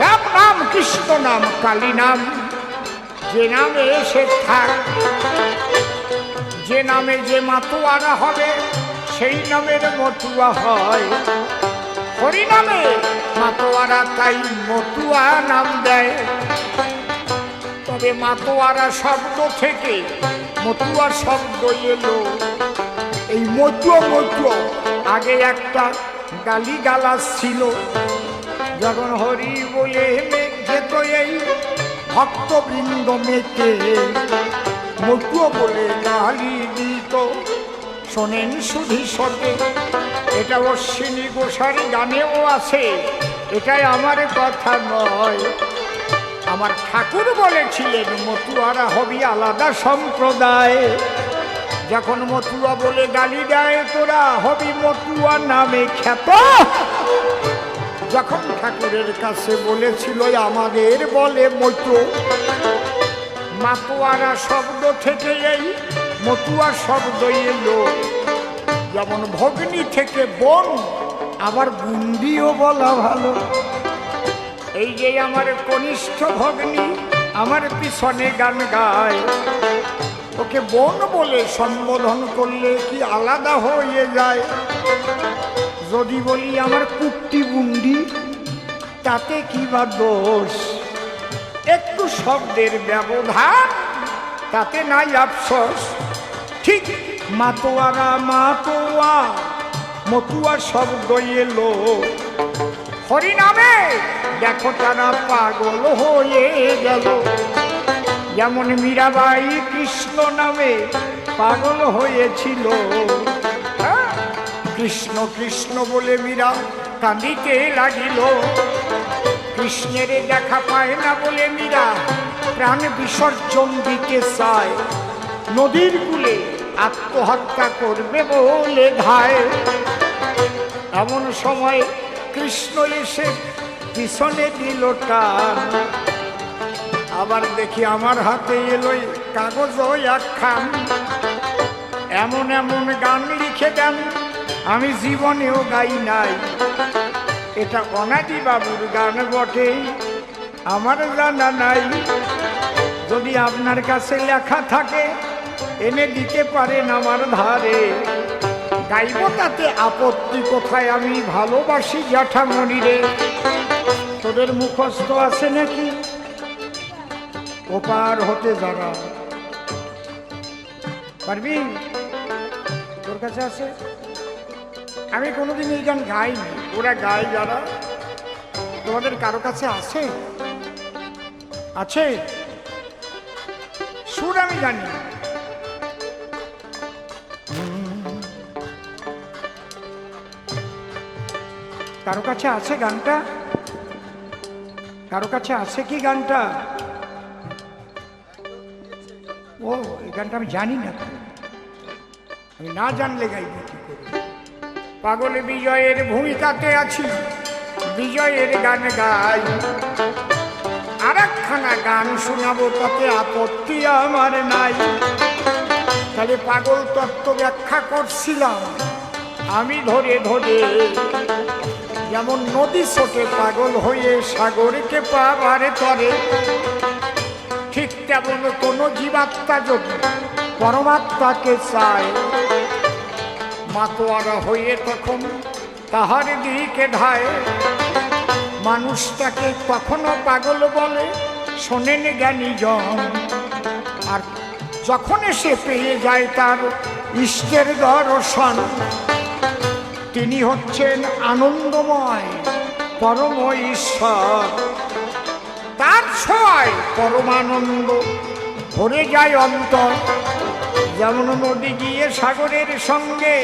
রাম নাম কৃষ্ণ নাম কালী নাম যে নামে সে থাক। যে নামে যে মাতুয়ারা হবে সেই নামের মতুয়া হয়। হরি নামে মাতোয়ারা তাই মতুয়া নাম দেয়। তবে মাতোয়ারা শব্দ থেকে মতুয়া শব্দ এলো। এই মতুয়া মতুয়া আগে একটা গালিগালাজ ছিল। যখন হরি বলে যেত এই ভক্তবৃন্দ মেতে, মতুয়া বলে গালি দিত। শোনেন সুধী সতে, এটা অশ্বিনী গোসারি গানেও আছে, এটাই আমার কথা নয়। আমার ঠাকুর বলেছিলেন মতুয়ারা হবি আলাদা সম্প্রদায়। যখন মতুয়া বলে গালি দেয় তোরা হবি মতুয়া নামে খ্যাত। যখন ঠাকুরের কাছে বলেছিল আমাদের বলে মতু, মাতোয়ারা শব্দ থেকে এই মতুয়া শব্দ এলো। যেমন ভগ্নী থেকে বোন, আবার বুন্দিও বলা ভালো। এই যে আমার কনিষ্ঠ ভগ্নী আমার পিছনে গান গায়, ওকে বোন বলে সম্বোধন করলে কি আলাদা হয়ে যায়? যদি বলি আমার কুট্টি বুন্দি, তাতে কি বা দোষ? একটু শব্দের ব্যবধান, তাতে নাই আফসোস। ঠিক মাতোয়ারা মাতোয়া মতুয়া শব্দ এলো। হরি নামে দেখো তারা পাগল হয়ে গেল। যেমন মীরাবাই কৃষ্ণ নামে পাগল হয়েছিল। কৃষ্ণ কৃষ্ণ বলে মীরা কাঁদিতে লাগিল। কৃষ্ণের দেখা পায় না বলে মীরা প্রাণ বিসর্জন দিতে চায়। নদীর কূলে আত্মহত্যা করবে বলে ধায়। এমন সময় কৃষ্ণ এসে পিছনে দিল টান। আবার দেখি আমার হাতে এলো কাগজ একখান, এমন এমন গান লিখে দেন আমি জীবনেও গাই নাই। এটা অনাদি বাবুর গান বটে, আমার জানা নাই। যদি আপনার কাছে লেখা থাকে এনে দিতে পারেন আমার ধারে, গাইব তাতে আপত্তি কোথায়, আমি ভালোবাসি জ্যাঠামণি রে। তোদের মুখস্থ আছে নাকি ওপার হতে যারা, পারবি? তোর কাছে আছে? আমি কোনোদিন এই গান গাইনি, ওরা গাই যারা। তোমাদের কারো কাছে আছে? আছে? সুর আমি জানি। কারো কাছে আছে গানটা? কারো কাছে আছে কি গানটা? ও, এই গানটা আমি জানি না, আমি না জানলে গাইব কি করে? পাগল বিজয়ের ভূমিকাতে আছি, বিজয়ের গান গাই। আর একখানা গান শোনাবো, তাতে আপত্তি আমার নাই। তাহলে পাগল তত্ত্ব ব্যাখ্যা করছিলাম আমি ধরে ধরে, যেমন নদী ছোটে পাগল হয়ে সাগরকে পাবার তরে, ঠিক তেমন কোনো জীবাত্মা যদি পরমাত্মাকে চায়, মাতোয়ারা হয়ে তখন তাহার দিকে ধায়। মানুষটাকে কখনো পাগল বলে শোনেন জ্ঞানী জন, আর যখন সে পেয়ে যায় তার ইষ্টের দর্শন, তিনি হচ্ছেন আনন্দময় পরম ঈশ্বর। তার ছোঁয়ায় পরমানন্দ ভরে যায় অন্তর। যেমন নদী গিয়ে সাগরের সঙ্গে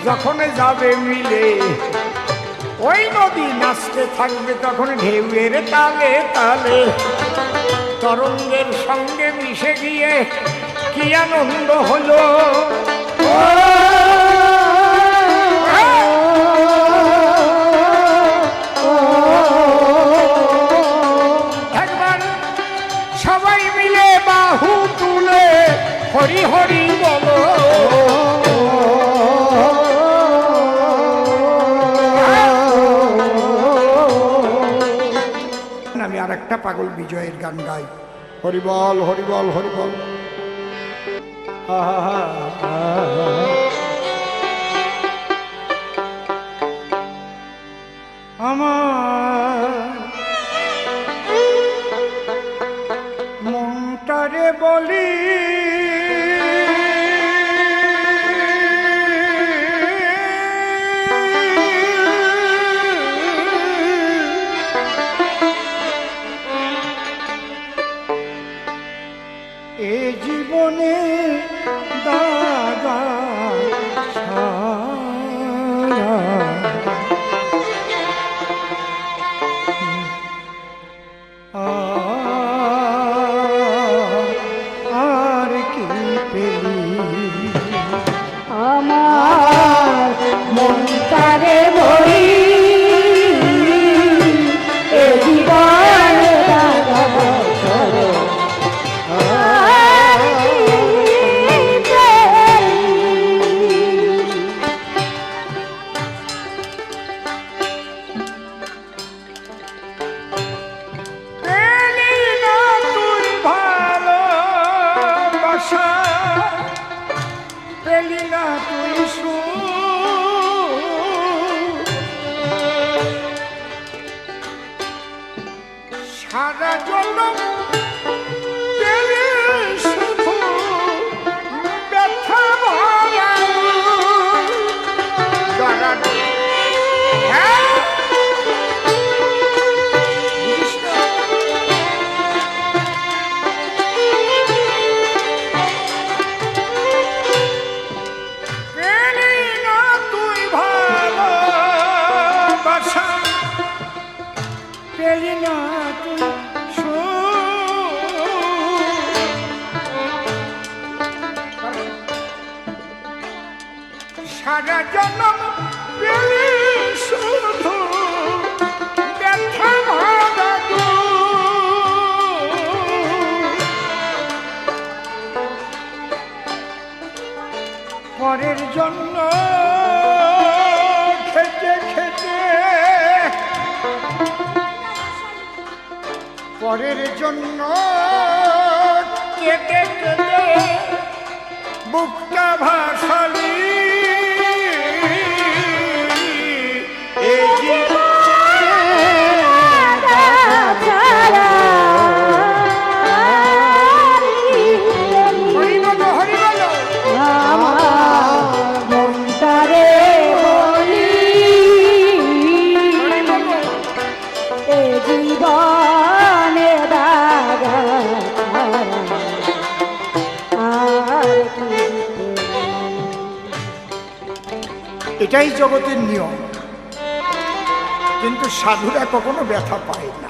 যখন যাবে মিলে, ওই নদী নাচতে থাকবে তখন ঢেউয়ের তালে তালে, তরঙ্গের সঙ্গে মিশে গিয়ে কি আনন্দ হলো। একবার সবাই মিলে বাহু তুলে হরি হরি বলো। আমি আর একটা পাগল বিজয়ের গান গাই। হরিবল হরিবল হরিবল। আমার মনটারে বলি, এ জীবনে দাদা ছাড়া আর কি পেলি। আমার মনটারে বলি, এ জীবনে দাদা ছাড়া আর কি পেলি। পেলি না তুই ভালোবাসা, পেলি না তুই সারা জন্ম পেলি শুধু ব্যথা ভরা। হ্যাঁ, বুঝিস না? পেলি না তুই ভালোবাসা, পেলি না তুই সারা জন্ম পেলি শুধু ব্যথা ভরা। পরের জন্য খেটে খেটে, পরের জন্য কেটে কেটে বুকটা ভাসালি, এই এটাই জগতের নিয়ম। কিন্তু সাধুরা কখনো ব্যথা পায় না,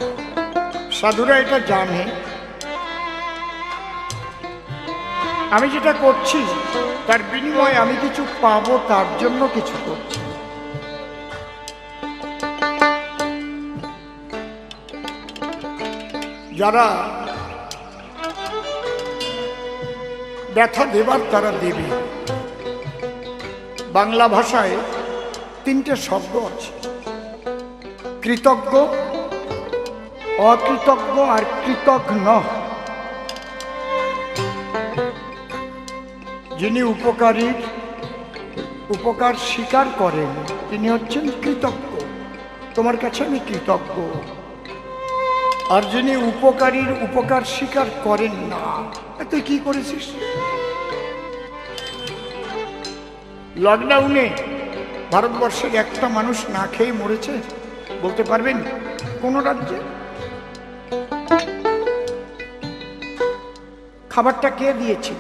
সাধুরা এটা জানে আমি যেটা করছি তার বিনিময়ে আমি কিছু পাবো, তার জন্য কিছু করছি। যারা ব্যথা দেবার তারা দেবে। বাংলা ভাষায় 3টে শব্দ আছে, কৃতজ্ঞ, অকৃতজ্ঞ আর কৃতঘ্ন। যিনি উপকারীর উপকার স্বীকার করেন তিনি হচ্ছেন কৃতজ্ঞ, তোমার কাছে আমি কৃতজ্ঞ। আর যিনি উপকারীর উপকার স্বীকার করেন না, তুই কি করেছিস? লকডাউনে ভারতবর্ষের একটা মানুষ না খেয়ে মরেছে বলতে পারবেন কোন রাজ্যে? খাবারটা কে দিয়েছে?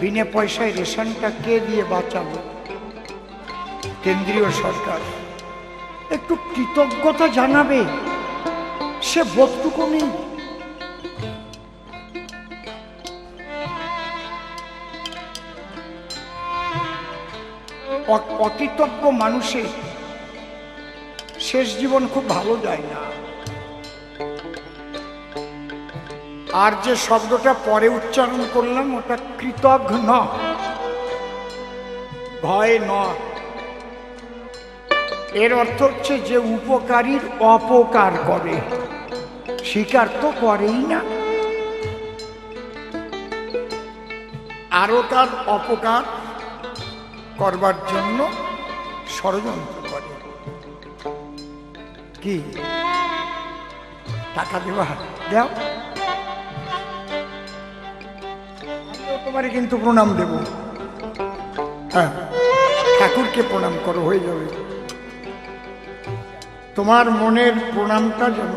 বিনা পয়সায় রেশনটা কে দিয়ে বাঁচালো? কেন্দ্রীয় সরকার। একটু কৃতজ্ঞতা জানাবে, সে বোধটুকু নেই। অকৃতজ্ঞ মানুষের শেষ জীবন খুব ভালো যায় না। আর যে শব্দটা পরে উচ্চারণ করলাম ওটা কৃতঘ্ন, ভয় ন। এর অর্থ হচ্ছে যে উপকারীর অপকার করে, স্বীকার তো করেই না, আরো তার অপকার করবার জন্য ষড়যন্ত্র করে। কি টাকা দেওয়া? দাও, তোমারে কিন্তু প্রণাম দেব। হ্যাঁ, ঠাকুরকে প্রণাম করো, হয়ে যাবে। তোমার মনের প্রণামটা যেন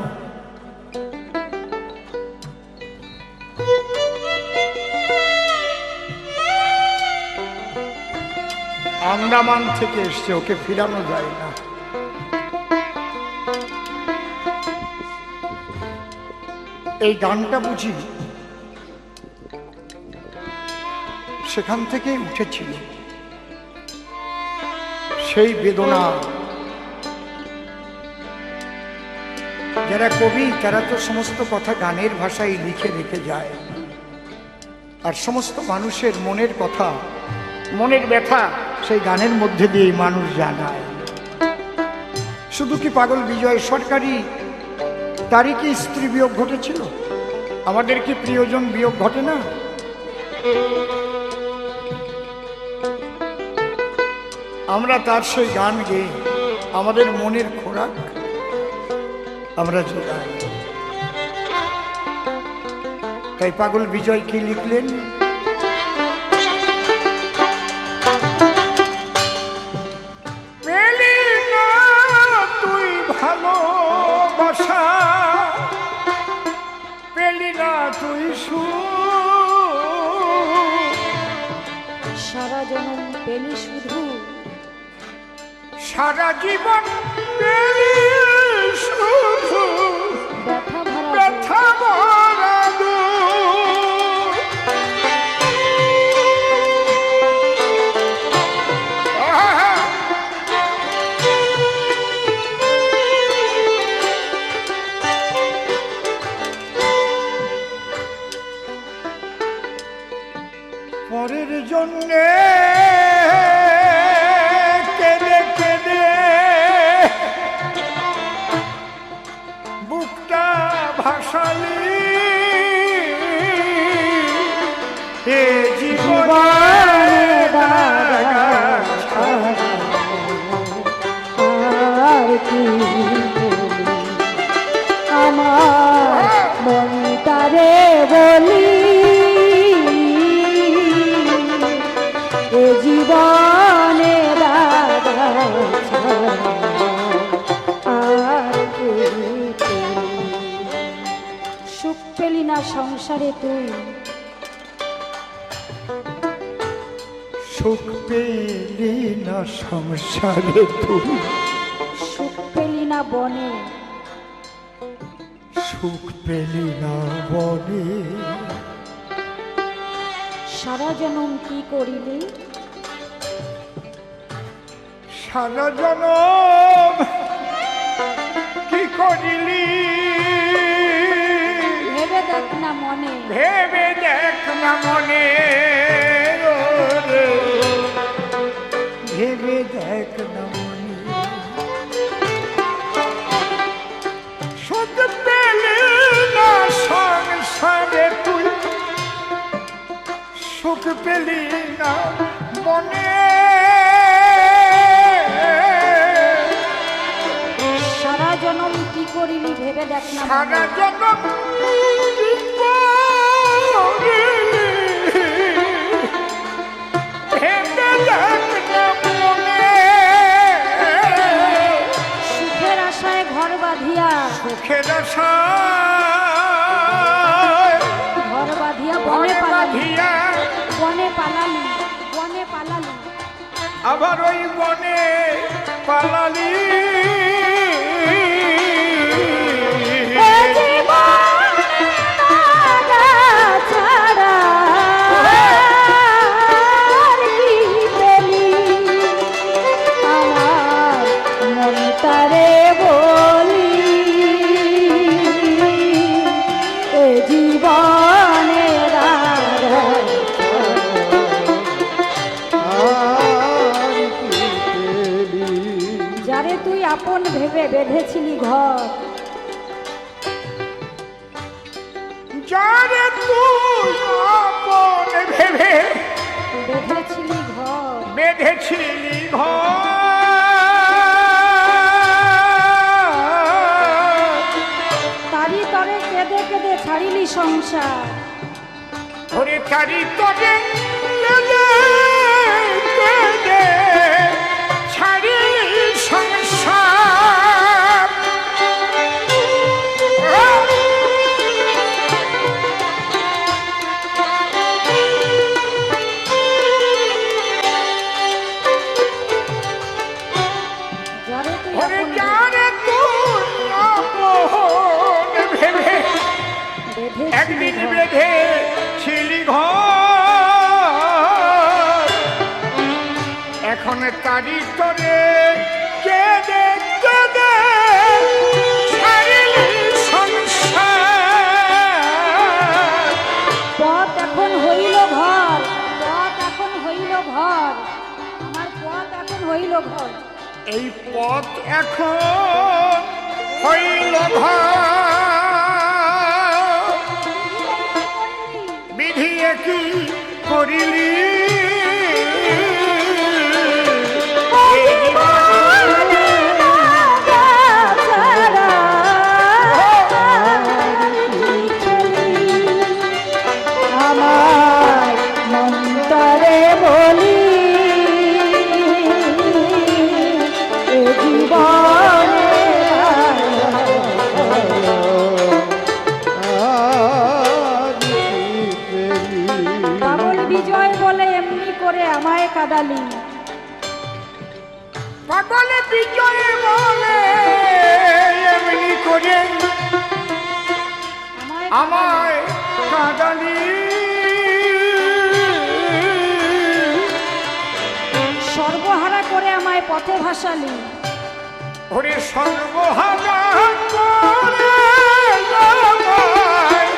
আন্দামান থেকে এসছে, ওকে ফিরানো যায় না। এই গানটা বুঝি সেখান থেকেই উঠেছিল, সেই বেদনা। যারা কবি তারা তো সমস্ত কথা গানের ভাষায় লিখে রেখে যায়, আর সমস্ত মানুষের মনের কথা, মনের ব্যথা সেই গানের মধ্যে দিয়ে মানুষ জানায়। শুধু কি পাগল বিজয় সরকারি তারই কি স্ত্রী বিয়োগ ঘটেছিল? আমাদের কি প্রিয়জন বিয়োগ ঘটে না? আমরা তার সেই গান গেয়ে আমাদের মনের খোরাক আমরা জোগাই। তাই পাগল বিজয় কি লিখলেন? পেলি না তুই ভালোবাসা, পেলি না তুই সারা জনম পেলি শুধু, সারা জীবন পেলি শুধু ব্যথা ভরা দুঃখ। পরের জন্যে কেঁদে কেঁদে বুকটা ভাসালি এ জীবনে দাগা ছাড়া আর কি বলি? আমার মনটারে বলি এ জীবনে দাদা আর কি পেলি? সুখ পেলি না সংসারে তুই, সুখ পেলি না সংসারে তুই, সুখ পেলি না বনে, সুখ পেলি না বনে, সারা জনম কি করিলি? সারা জনম কি করিলি? ভেবে দেখ না মনে, ভেবে দেখ না মনে, ওরে, ভেবে দেখ না মনে, সুখ পেলি না সংসারে তুই, সুখ পেলি না মনে, সারা জনম কি করিলি? ভেবে দেখ না সারা মনে। জনম কি করিলি? ভেবে দেখ না মনে, সুখের আশায় ঘর বাঁধিয়া, সুখের আশায় ঘর বাঁধিয়া বনে ঘরে পালালি, বাঁধিয়া বনে পালালি, বনে পালালি, আবার ওই বনে পালালি। এ জীবনে দাগা ছাড়া আর কি পেলি? আমার মনটারে বলি এ জীবনে দাগা আর কি পেলি? যারে তুই আপন ভেবে বেঁধেছিলি ঘর, যারে তুই আপন ভেবে বেঁধেছিলি ঘর, বেঁধেছিলি ঘর, তারি তরে কেঁদে কেঁদে ছাড়িলি সংসার, ওরে তারি তরে কেঁদে কেঁদে ছাড়িলি সংসার। যারে তুই ওরে আপন যারে তুই আপন ভেবে একদিন বেঁধেছিলি ঘর, বেঁধে ছিলি ঘর, এখন তারি তরে কেঁদে কেঁদে ছাড়িলি সংসার। পথ এখন হইল ঘর, পথ এখন হইল ঘর, আমার পথ এখন হইল ঘর, এই পথ এখন হইল ঘর, বিধিয়ে কি করিলি? এই জীবনে দাগা ছাড়া আর কি পেলি? আমার মনটারে বলি এ জীবনে আর কি পেলি? পাগল বিজয় বলে এমনি করে আমায় কাঁদালি, পাগলে বিজয় বলে এমনি করে আমায় কাঁদালি। সর্বহারা করে আমায় পথে ভাসালি, ওরে সর্বহারা করে আমায়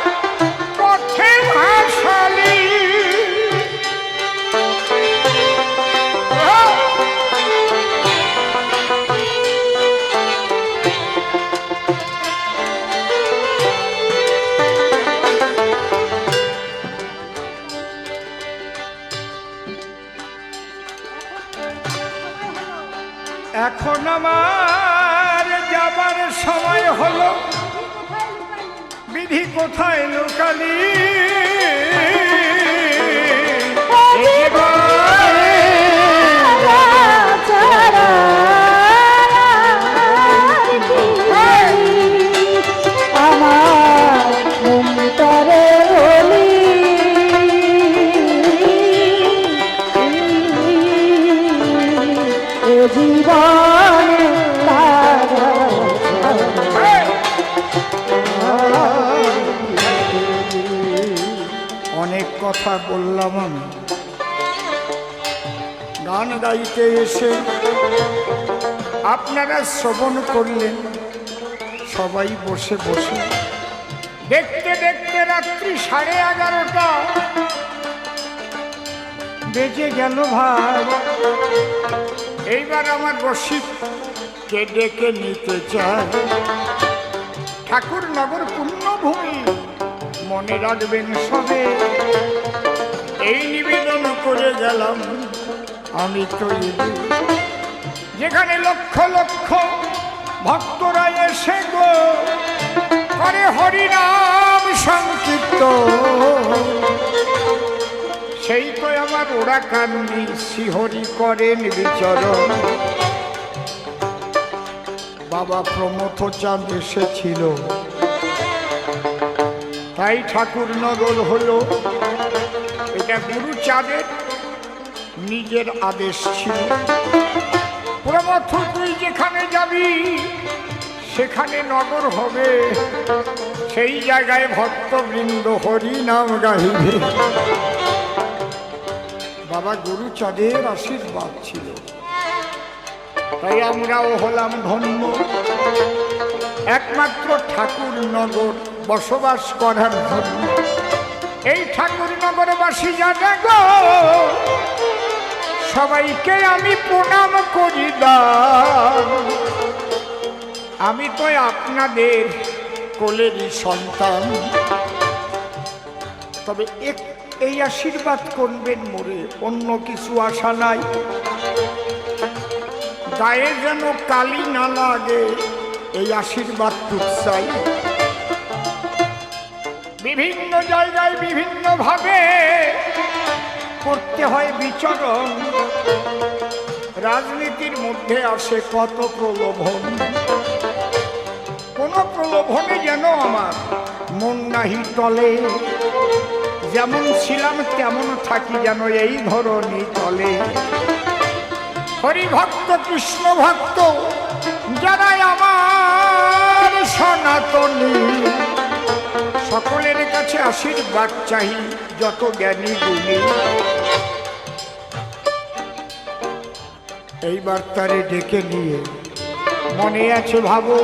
পথে ভাসালি। এখন আমার যাবার সময় হলো, বিধি কোথায় লুকালি অনেক কথা বললাম আমি। গান গাইতে এসে আপনারা শ্রবণ করলেন, সবাই বসে বসে দেখতে দেখতে রাত্রি 11:30 বেজে গেল ভাই। এইবার আমার রসিককে ডেকে নিতে চাই। ঠাকুরনগর পুণ্যভূমি মনে রাখবেন সবে, এই নিবেদন করে গেলাম আমি তো। যেখানে লক্ষ লক্ষ ভক্তরা এসে গো করে হরিনাম সংকীর্তন, সেই তো আমার ওরা কান্দি শ্রীহরি করেন বিচরণ। বাবা প্রমথ চাঁদ এসেছিল, তাই ঠাকুরনগর হলো। এটা গুরুচাঁদের নিজের আদেশ ছিল। প্রমথ তুই যেখানে যাবি সেখানে নগর হবে, সেই জায়গায় ভক্তবৃন্দ হরি নাম গাইবে। বাবা গুরুচাঁদের আশীর্বাদ ছিল, তাই আমরাও হলাম ধন্য। একমাত্র ঠাকুরনগর বসবাস করার জন্য। এই ঠাকুরনগরবাসী যারা গো সবাইকে আমি প্রণাম করি দাম। আমি তো আপনাদের কোলেরই সন্তান, তবে এই আশীর্বাদ করবেন মোরে, অন্য কিছু আশা নাই। গায়ে যেন কালি না লাগে এই আশীর্বাদ চাই। বিভিন্ন জায়গায় বিভিন্ন ভাবে করতে হয় বিচরণ। রাজনীতির মধ্যে আসে কত প্রলোভন, কোন প্রলোভনে যেন আমার মন নাহি টলে। যেমন ছিলাম তেমন থাকি যেন এই ধরনী চলে। হরিভক্ত কৃষ্ণ ভক্ত যারাই আমার সনাতনী, সকলের কাছে আশীর্বাদ চাই যত জ্ঞানী গুণী। এইবার তারে ডেকে নিয়ে মনে আছে ভাবো,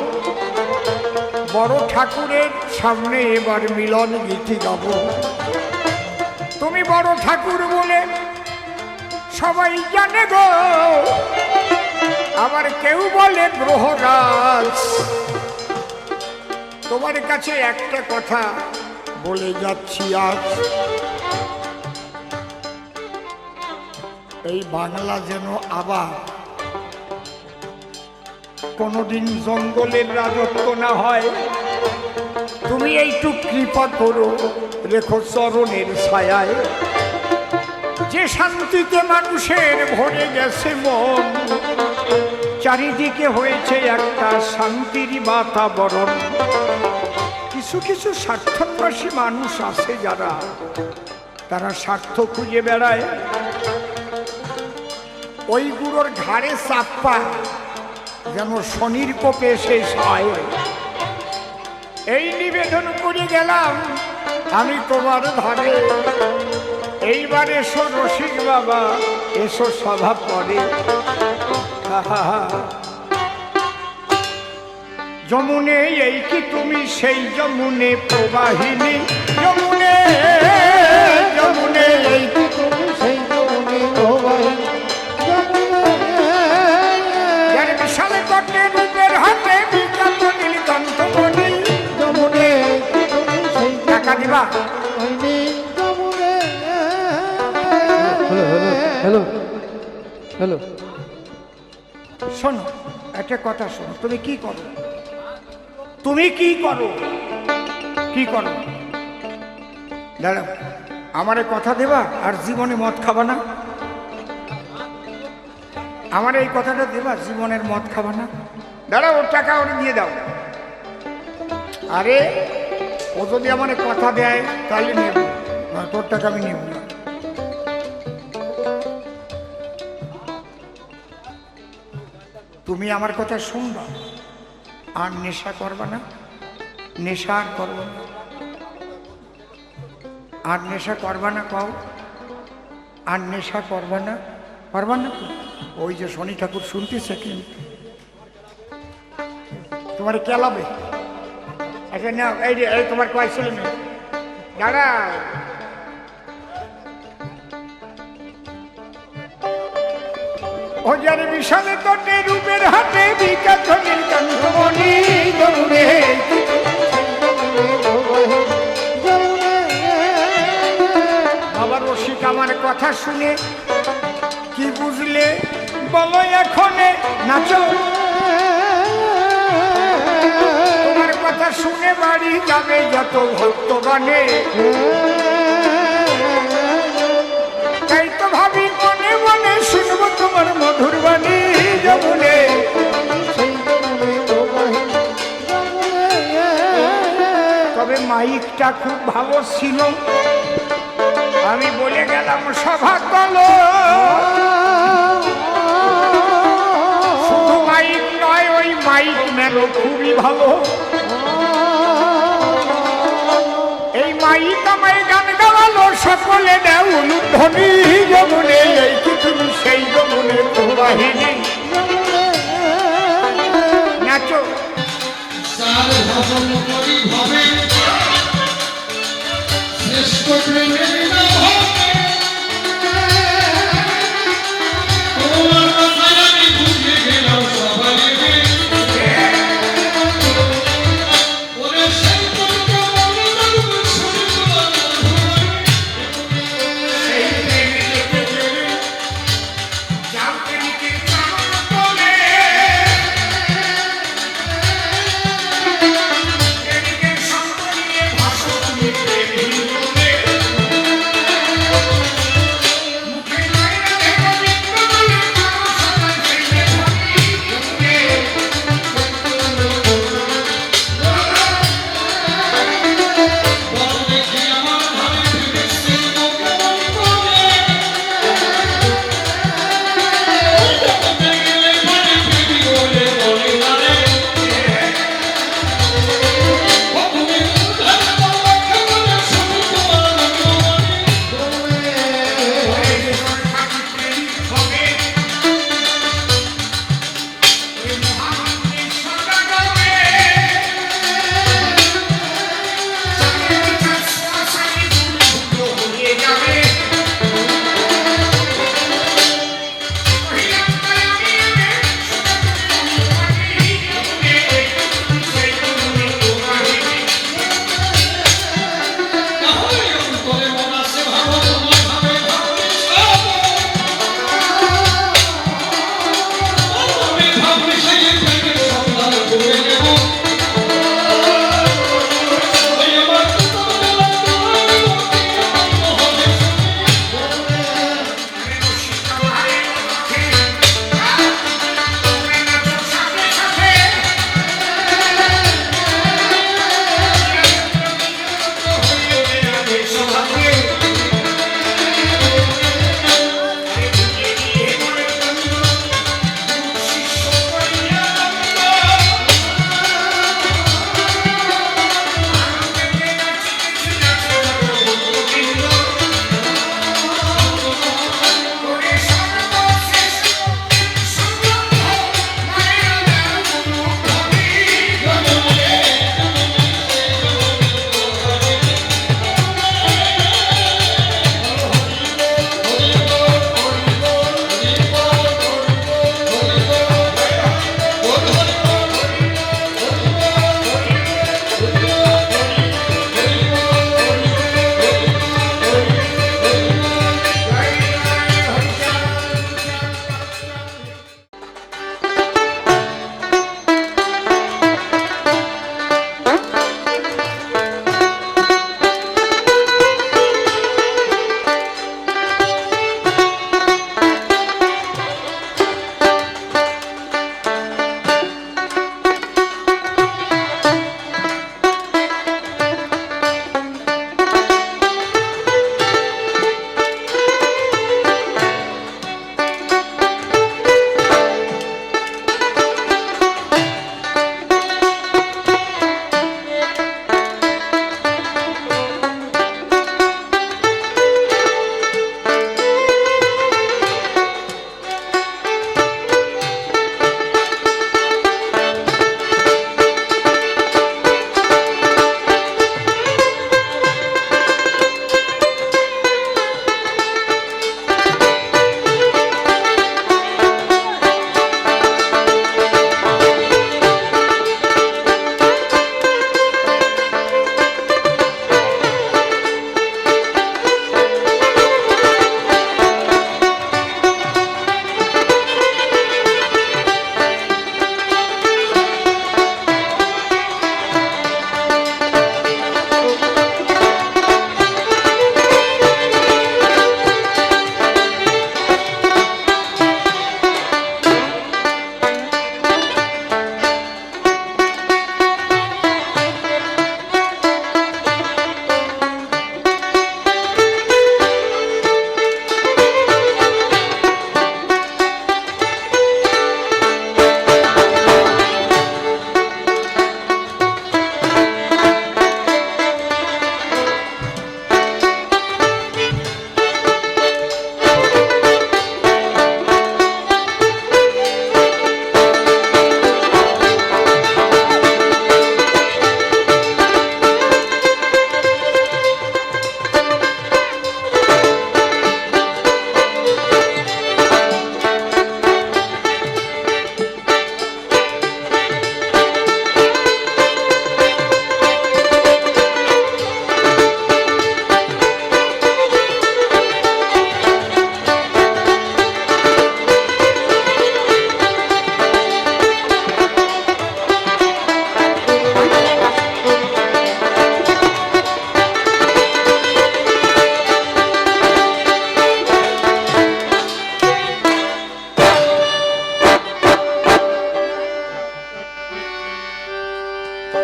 বড় ঠাকুরের সামনে এবার মিলন গীতি গাব। তুমি বড় ঠাকুর বলে সবাই জানে গো, আবার কেউ বলে গ্রহরাজ। তোমার কাছে একটা কথা বলে যাচ্ছি আজ, এই বাংলা যেন আবার কোনদিন জঙ্গলের রাজত্ব না হয়। তুমি এইটু কৃপা করো, রেখো চরণের ছায়ায়। যে শান্তিতে মানুষের ভরে গেছে মন, চারিদিকে হয়েছে একটা শান্তির বাতাবরণ। কিছু কিছু স্বার্থন্বেষী মানুষ আছে যারা, তারা স্বার্থ খুঁজে বেড়ায়। ওইগুলোর ঘাড়ে চাপ্পা যেন শনির কোপে শেষ হয়। এই নিবেদন করে গেলাম আমি তোমার ধারে। এইবার এসো রসিক বাবা, এসো সভা পরে। যমুনে এই কি তুমি সেই যমুনে প্রবাহিনী, যমুনে যমুনে এই কি তুমি সেই যমুনে প্রবাহিনী। যার বিশাল কটে রূপের হাতে বিকান্ত নীলকণ্ঠমণি, যমুনে টাকা দিবা। Hello hello hello. শোনো, একটা কথা শোনো, তুমি কি করো? তুমি কি করো? কি করো? দাঁড়াও, আমারে কথা দেবা আর জীবনে মদ খাবা না? আমার এই কথাটা দেবা, জীবনের মদ খাবা না? দাঁড়াও, ওর টাকা ওরে দিয়ে দাও। আরে ও যদি আমার কথা দেয় তাহলে নেব না, তোর টাকা আমি নেব না। তুমি আমার কথা শুনবা আর নেশা করবা না, নেশা আর করবো না, আর নেশা করবা না, পাও আর নেশা করবা না, পারবা না। ওই যে শনি ঠাকুর শুনতেছে কিন্তু তোমার কেলাবে। আচ্ছা না, এই যে এই তোমার কয় ছেলে মেয়ে? দাঁড়া, ও যার বিশালে তটে রূপের হাতে বিকাশ নীলকান্তমণি যমুনে। বাবা রসিক আমার কথা শুনে কি বুঝলে বলো এখনে? নাচো, তোমার কথা শুনে বাড়ি যাবে যত ভক্তগণে। তাই তো ভাবি মনে মনে শুনবো তোমার মধুর বাণী যমুনে। তবে মাইকটা খুব ভালো ছিল, আমি বলে গেলাম সভা কলো। শুধু মাইক নয়, ওই মাইক ম্যানও খুবই ভালো। এই মাইক আমায় গান গাওয়ালো, সকলে দেও উলুধ্বনি যমুনে। এই কি তুমি সেই যমুনের প্রবাহিনী? নাচো। শ্রেষ্ঠ প্রেমে